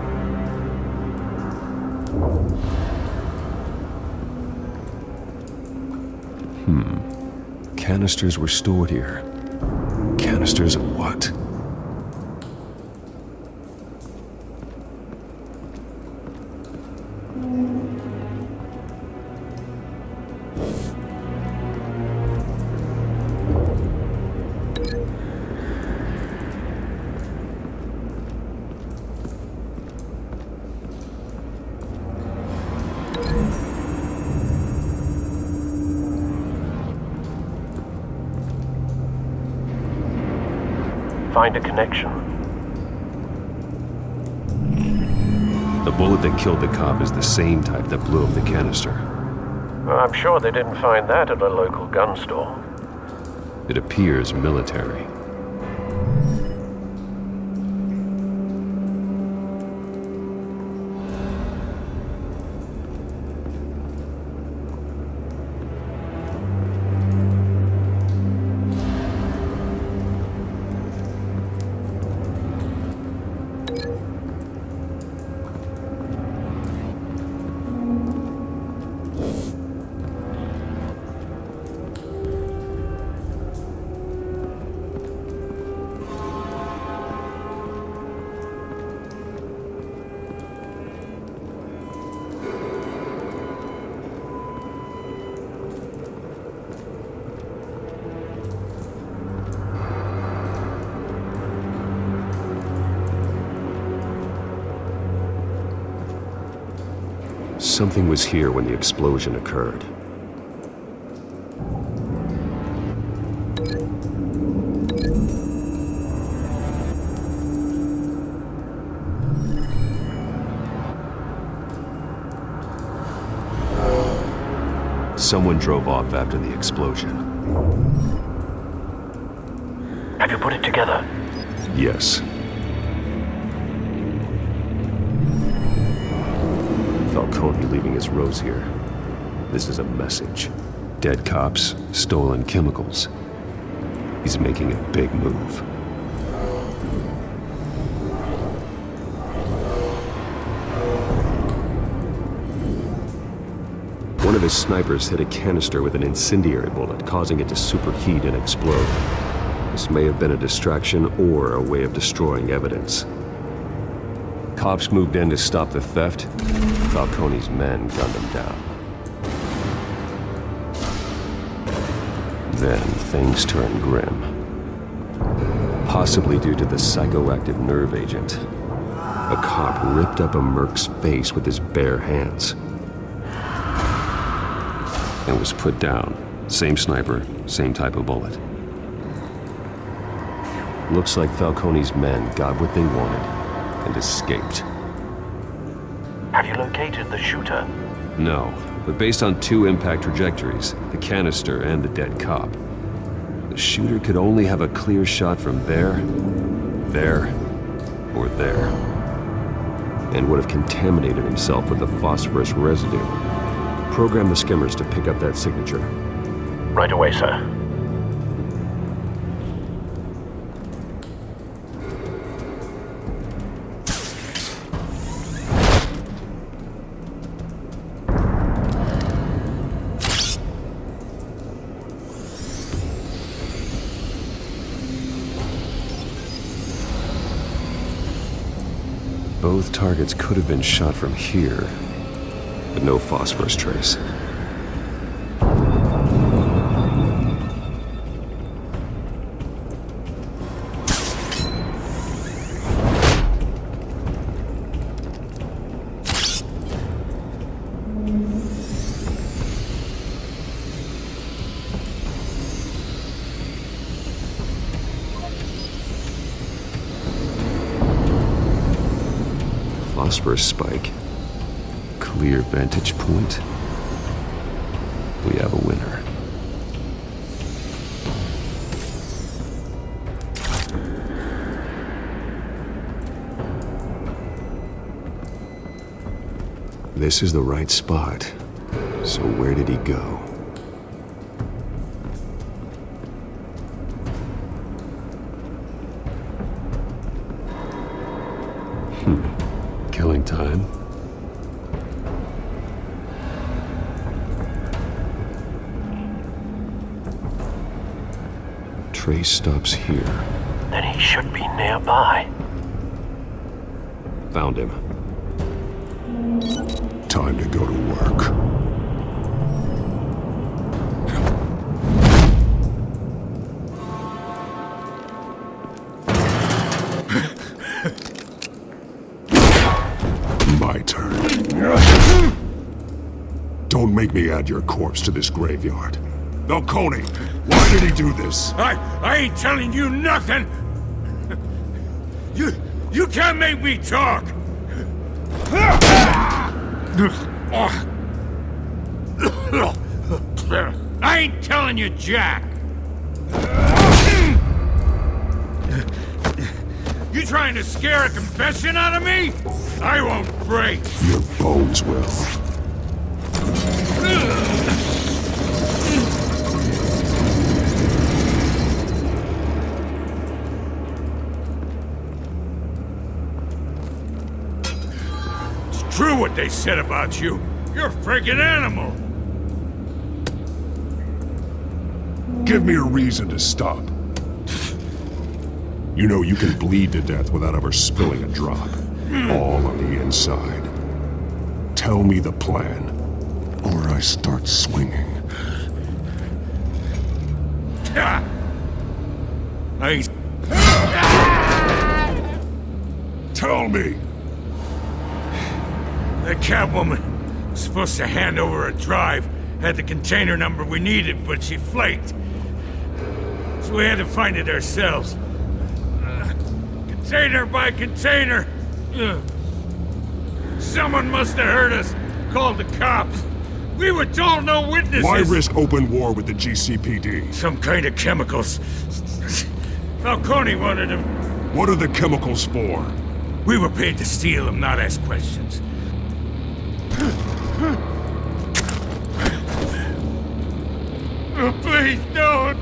Canisters were stored here. Canisters of what? Find a connection. The bullet that killed the cop is the same type that blew up the canister. I'm sure they didn't find that at a local gun store. It appears military. Something was here when the explosion occurred. Someone drove off after the explosion. Have you put it together? Yes. Falcone leaving his rose here. This is a message. Dead cops, stolen chemicals. He's making a big move. One of his snipers hit a canister with an incendiary bullet, causing it to superheat and explode. This may have been a distraction or a way of destroying evidence. Cops moved in to stop the theft. Falcone's men gunned him down. Then things turned grim. Possibly due to the psychoactive nerve agent. A cop ripped up a merc's face with his bare hands. And was put down. Same sniper, same type of bullet. Looks like Falcone's men got what they wanted and escaped. Have you located the shooter? No, but based on two impact trajectories, the canister and the dead cop, the shooter could only have a clear shot from there, or there, and would have contaminated himself with the phosphorus residue. Program the skimmers to pick up that signature. Right away, sir. Both targets could have been shot from here, but no phosphorus trace. Phosphorus spike. Clear vantage point. We have a winner. This is the right spot. So where did he go? trace stops here. Then he should be nearby. Found him. Time to go to work. My turn. Don't make me add your corpse to this graveyard. Falcone, why did he do this? I ain't telling you nothing! You can't make me talk! I ain't telling you jack! You trying to scare a confession out of me? I won't break! Your bones will. It's true what they said about you. You're a friggin' animal! Give me a reason to stop. You know you can bleed to death without ever spilling a drop. All on the inside. Tell me the plan, or I start swinging. Tell me! The Catwoman was supposed to hand over a drive, had the container number we needed, but she flaked. So we had to find it ourselves. Container by container. Someone must have heard us, called the cops. We were told no witnesses. Why risk open war with the GCPD? Some kind of chemicals. Falcone wanted them. What are the chemicals for? We were paid to steal them, not ask questions. Oh, please don't.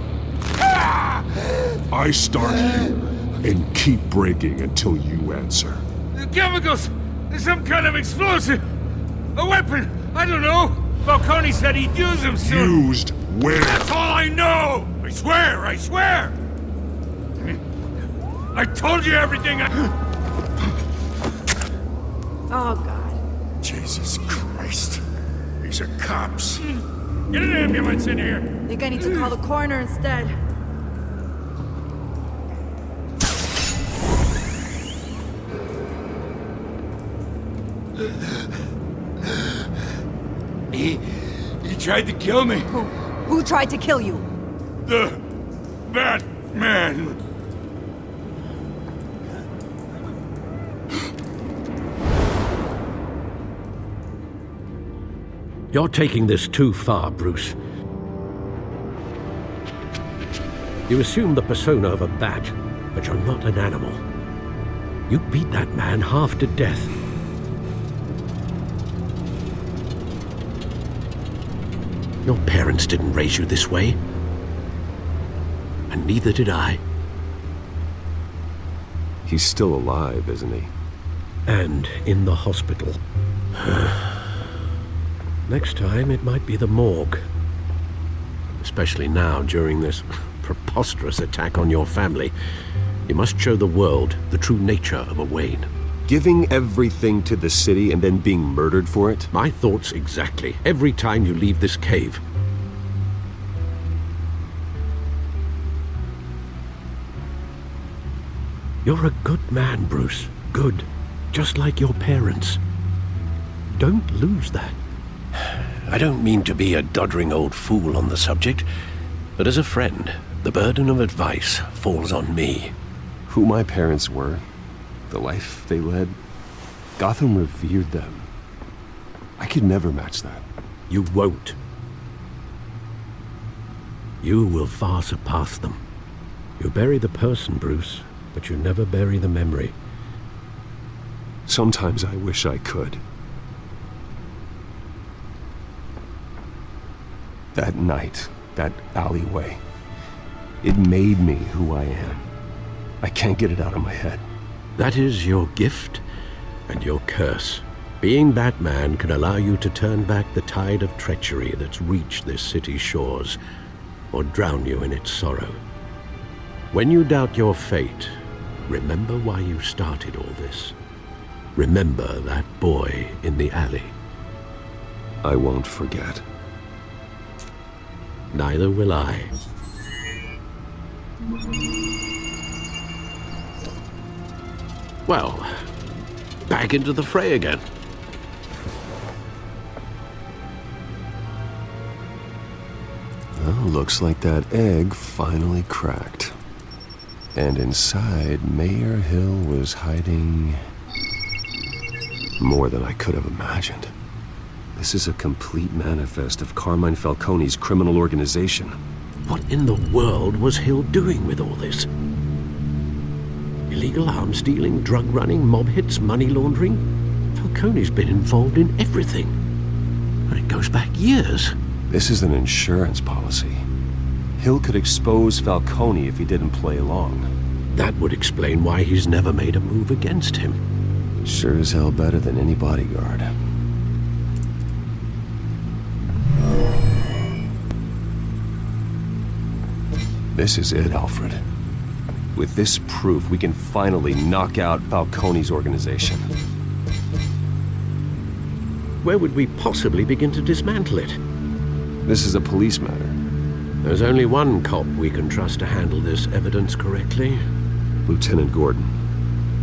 I start here and keep breaking until you answer. The chemicals! There's some kind of explosive! A weapon! I don't know! Falcone said he'd use them soon! Used where? That's all I know! I swear! I swear! I told you everything I... Oh, God. Jesus Christ. These are cops. Get an ambulance in here! Think I need to call the coroner instead. He tried to kill me. Who tried to kill you? The Batman. You're taking this too far, Bruce. You assume the persona of a bat, but you're not an animal. You beat that man half to death. Your parents didn't raise you this way. And neither did I. He's still alive, isn't he? And in the hospital. Next time, it might be the morgue. Especially now, during this preposterous attack on your family. You must show the world the true nature of a Wayne. Giving everything to the city and then being murdered for it? My thoughts exactly. Every time you leave this cave. You're a good man, Bruce. Good. Just like your parents. Don't lose that. I don't mean to be a doddering old fool on the subject, but as a friend, the burden of advice falls on me. Who my parents were, the life they led, Gotham revered them. I could never match that. You won't. You will far surpass them. You bury the person, Bruce, but you never bury the memory. Sometimes I wish I could. That night, that alleyway, it made me who I am. I can't get it out of my head. That is your gift and your curse. Being Batman can allow you to turn back the tide of treachery that's reached this city's shores, or drown you in its sorrow. When you doubt your fate, remember why you started all this. Remember that boy in the alley. I won't forget. Neither will I. Well, back into the fray again. Well, looks like that egg finally cracked. And inside, Mayor Hill was hiding more than I could have imagined. This is a complete manifest of Carmine Falcone's criminal organization. What in the world was Hill doing with all this? Illegal arms dealing, drug running, mob hits, money laundering? Falcone's been involved in everything. But it goes back years. This is an insurance policy. Hill could expose Falcone if he didn't play along. That would explain why he's never made a move against him. Sure as hell better than any bodyguard. This is it, Alfred. With this proof, we can finally knock out Falcone's organization. Where would we possibly begin to dismantle it? This is a police matter. There's only one cop we can trust to handle this evidence correctly. Lieutenant Gordon.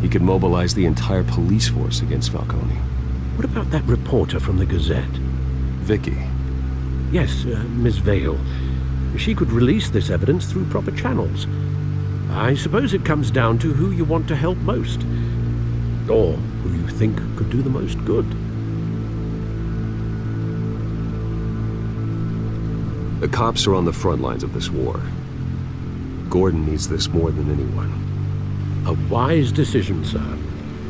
He could mobilize the entire police force against Falcone. What about that reporter from the Gazette? Vicky. Yes, Miss Vale. She could release this evidence through proper channels. I suppose it comes down to who you want to help most. Or who you think could do the most good. The cops are on the front lines of this war. Gordon needs this more than anyone. A wise decision, sir.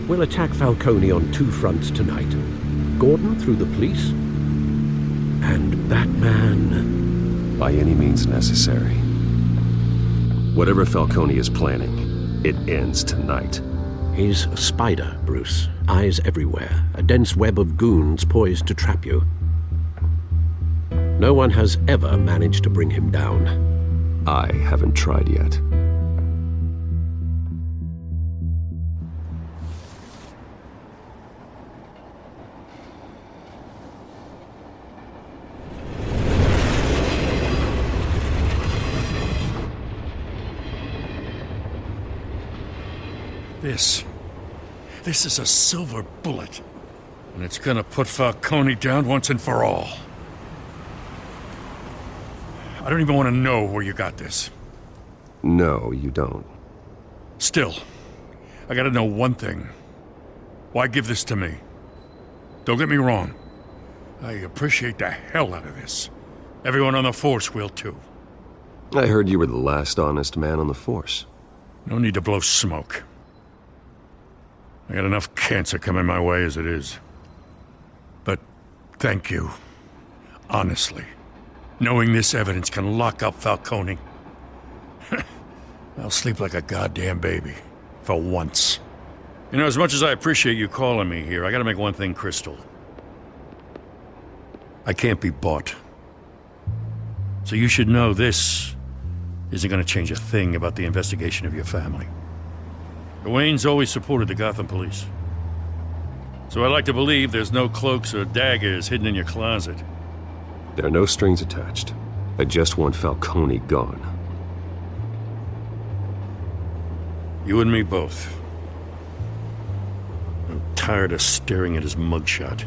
We'll attack Falcone on two fronts tonight. Gordon through the police, and Batman... by any means necessary. Whatever Falcone is planning, it ends tonight. He's a spider, Bruce. Eyes everywhere. A dense web of goons poised to trap you. No one has ever managed to bring him down. I haven't tried yet. This is a silver bullet. And it's gonna put Falcone down once and for all. I don't even want to know where you got this. No, you don't. Still, I gotta know one thing. Why give this to me? Don't get me wrong. I appreciate the hell out of this. Everyone on the force will too. I heard you were the last honest man on the force. No need to blow smoke. I got enough cancer coming my way as it is. But thank you. Honestly. Knowing this evidence can lock up Falcone. I'll sleep like a goddamn baby. For once. You know, as much as I appreciate you calling me here, I gotta make one thing crystal. I can't be bought. So you should know this isn't gonna change a thing about the investigation of your family. The Waynes always supported the Gotham police. So I like to believe there's no cloaks or daggers hidden in your closet. There are no strings attached. I just want Falcone gone. You and me both. I'm tired of staring at his mugshot.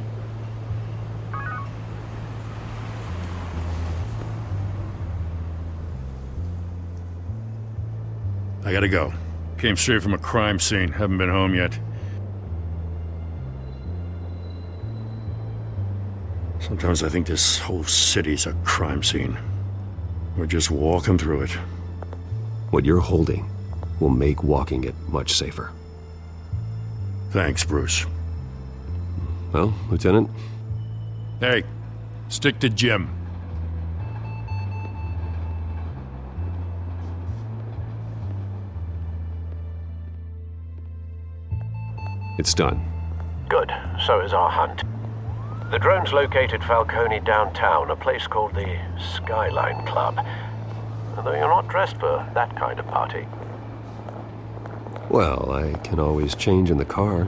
I gotta go. Came straight from a crime scene. Haven't been home yet. Sometimes I think this whole city's a crime scene. We're just walking through it. What you're holding will make walking it much safer. Thanks, Bruce. Well, Lieutenant? Hey, stick to Jim. It's done. Good. So is our hunt. The drones located Falcone downtown, a place called the Skyline Club. Although you're not dressed for that kind of party. Well, I can always change in the car.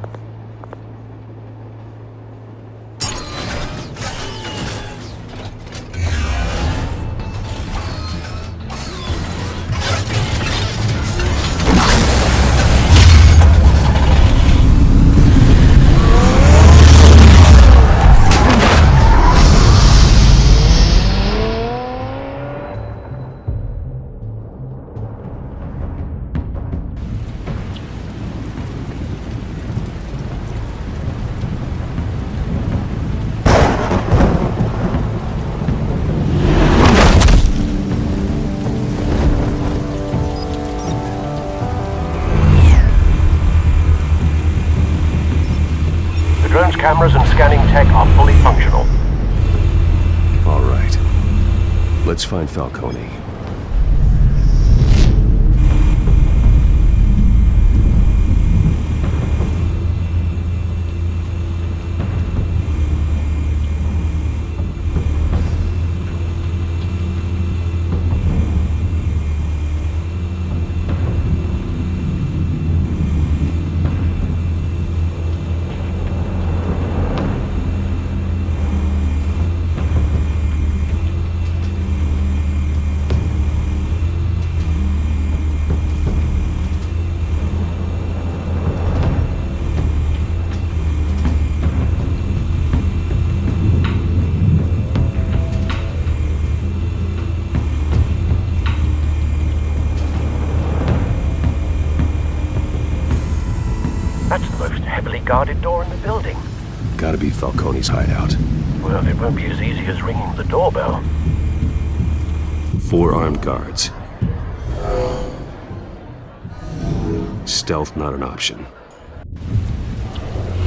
Drone's cameras and scanning tech are fully functional. All right. Let's find Falcone. That's the most heavily guarded door in the building. Gotta be Falcone's hideout. Well, it won't be as easy as ringing the doorbell. 4 armed guards. Stealth not an option.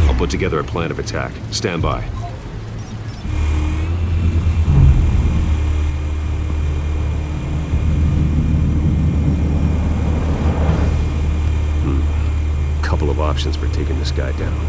I'll put together a plan of attack. Stand by. Couple of options for taking this guy down.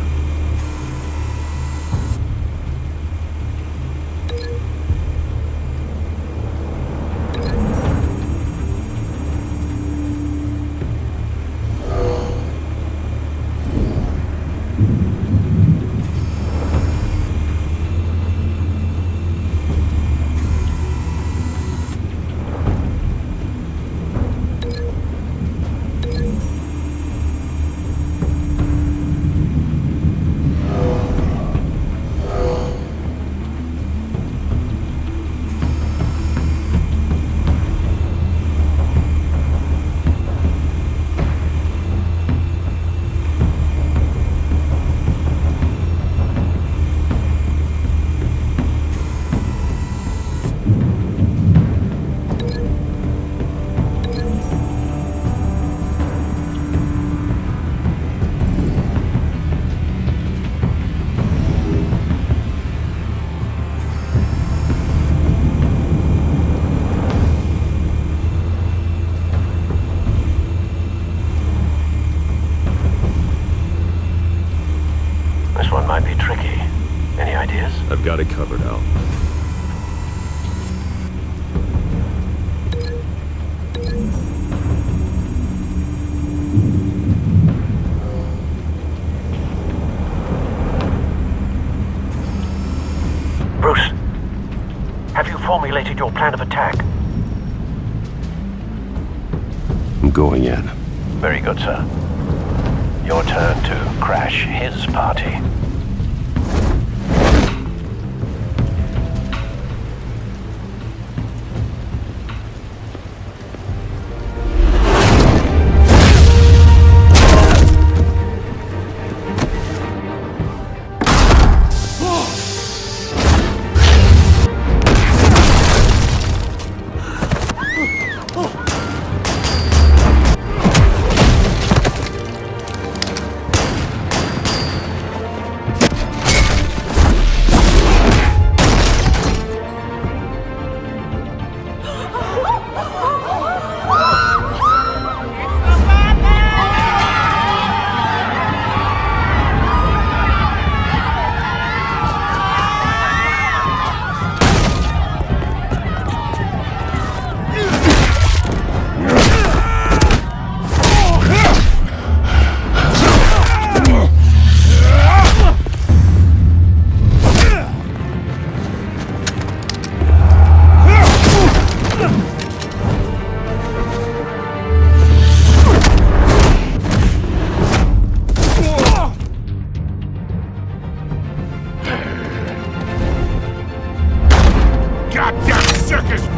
Might be tricky. Any ideas? I've got it covered, Al. Bruce, have you formulated your plan of attack? I'm going in. Very good, sir. Your turn to crash his party.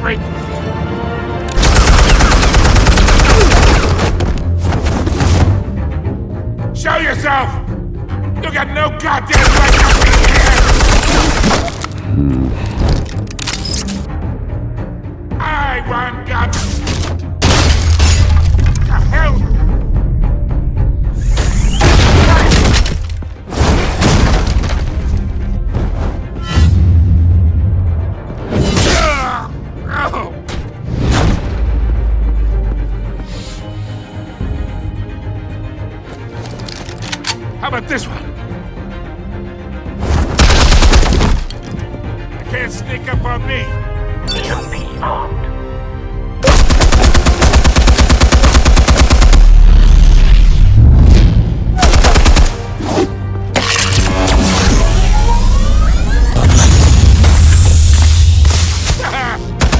every... Show yourself! You got no goddamn right to be here! I want God... The hell? How about this one? You can't sneak up on me. EMP armed.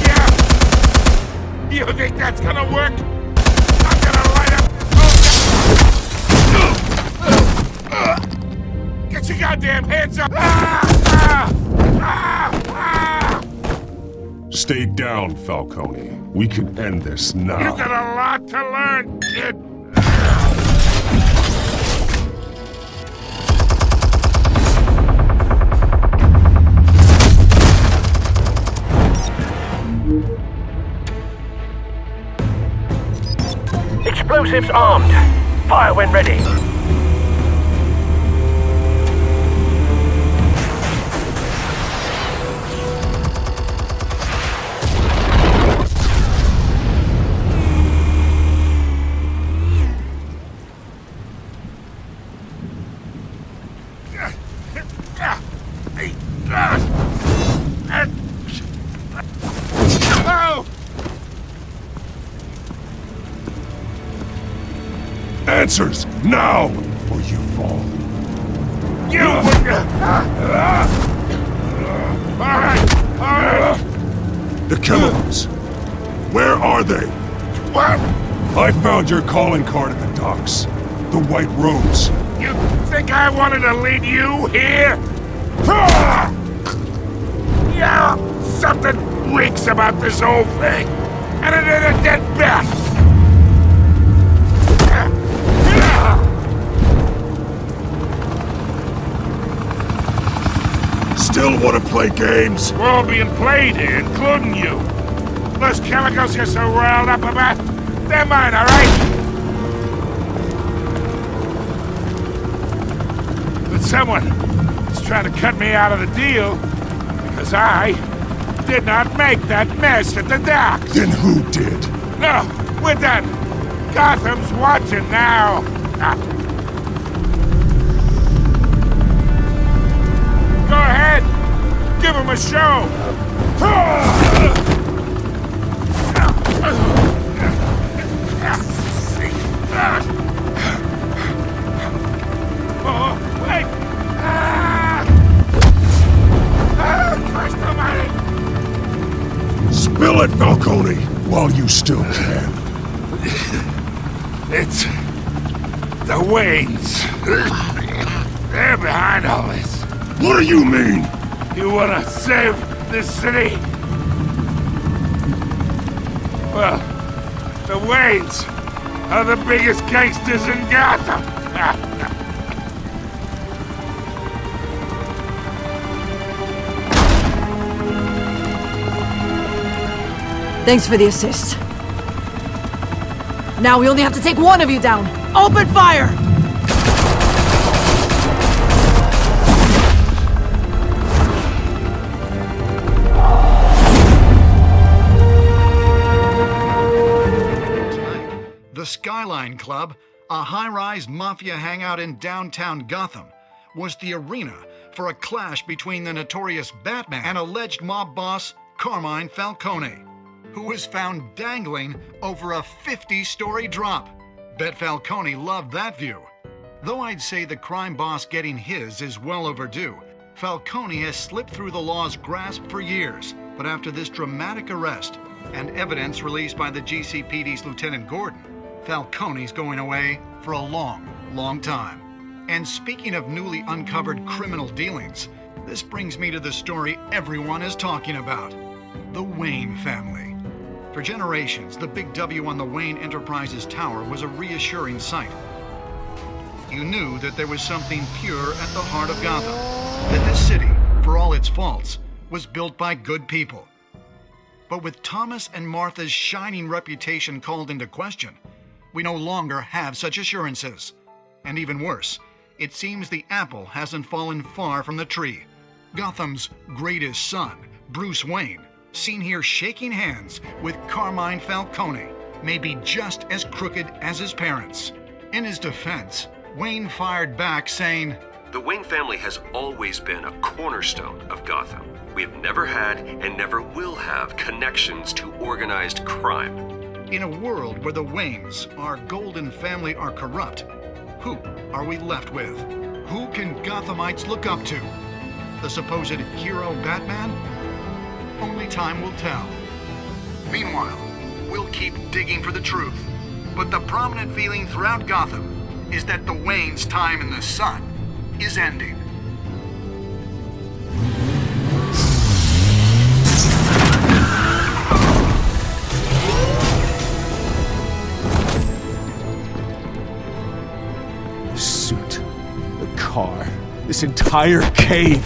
Yeah. You think that's gonna work? I'm gonna light up this whole... Get your goddamn hands up! Stay down, Falcone. We can end this now. You got a lot to learn, kid. Explosives armed. Fire when ready. Answers, now, or you fall. You Alright! The chemicals. Where are they? What? I found your calling card at the docks. The White Rose. You think I wanted to lead you here? Yeah, something reeks about this whole thing. And it ain't a dead bat. Still want to play games? We're all being played here, including you. Those chemicals you're so riled up about, they're mine, all right? But someone is trying to cut me out of the deal because I did not make that mess at the docks. Then who did? No, we're done. Gotham's watching now. Go ahead. Give him a show. Oh, wait. Christ almighty. Spill it, Falcone, while you still can. It's the Waynes. They're behind all this. What do you mean? You wanna save this city? Well, the Waynes are the biggest gangsters in Gotham. Thanks for the assist. Now we only have to take one of you down. Open fire! The Skyline Club, a high-rise mafia hangout in downtown Gotham, was the arena for a clash between the notorious Batman and alleged mob boss Carmine Falcone, who was found dangling over a 50-story drop. Bet Falcone loved that view. Though I'd say the crime boss getting his is well overdue, Falcone has slipped through the law's grasp for years. But after this dramatic arrest and evidence released by the GCPD's Lieutenant Gordon, Falcone's going away for a long, long time. And speaking of newly uncovered criminal dealings, this brings me to the story everyone is talking about. the Wayne family. For generations, the big W on the Wayne Enterprises tower was a reassuring sight. You knew that there was something pure at the heart of Gotham, that this city, for all its faults, was built by good people. But with Thomas and Martha's shining reputation called into question, we no longer have such assurances. And even worse, it seems the apple hasn't fallen far from the tree. Gotham's greatest son, Bruce Wayne, seen here shaking hands with Carmine Falcone, may be just as crooked as his parents. In his defense, Wayne fired back saying, "The Wayne family has always been a cornerstone of Gotham. We have never had and never will have connections to organized crime." In a world where the Waynes, our golden family, are corrupt, who are we left with? Who can Gothamites look up to? The supposed hero Batman? Only time will tell. Meanwhile, we'll keep digging for the truth. But the prominent feeling throughout Gotham is that the Waynes' time in the sun is ending. The suit, the car, this entire cave.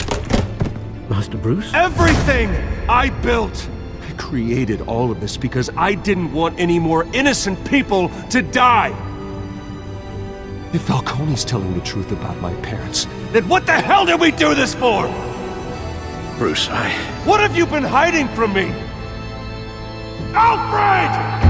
Master Bruce? Everything I built! I created all of this because I didn't want any more innocent people to die! If Falcone's telling the truth about my parents, then what the hell did we do this for? Bruce, What have you been hiding from me? Alfred!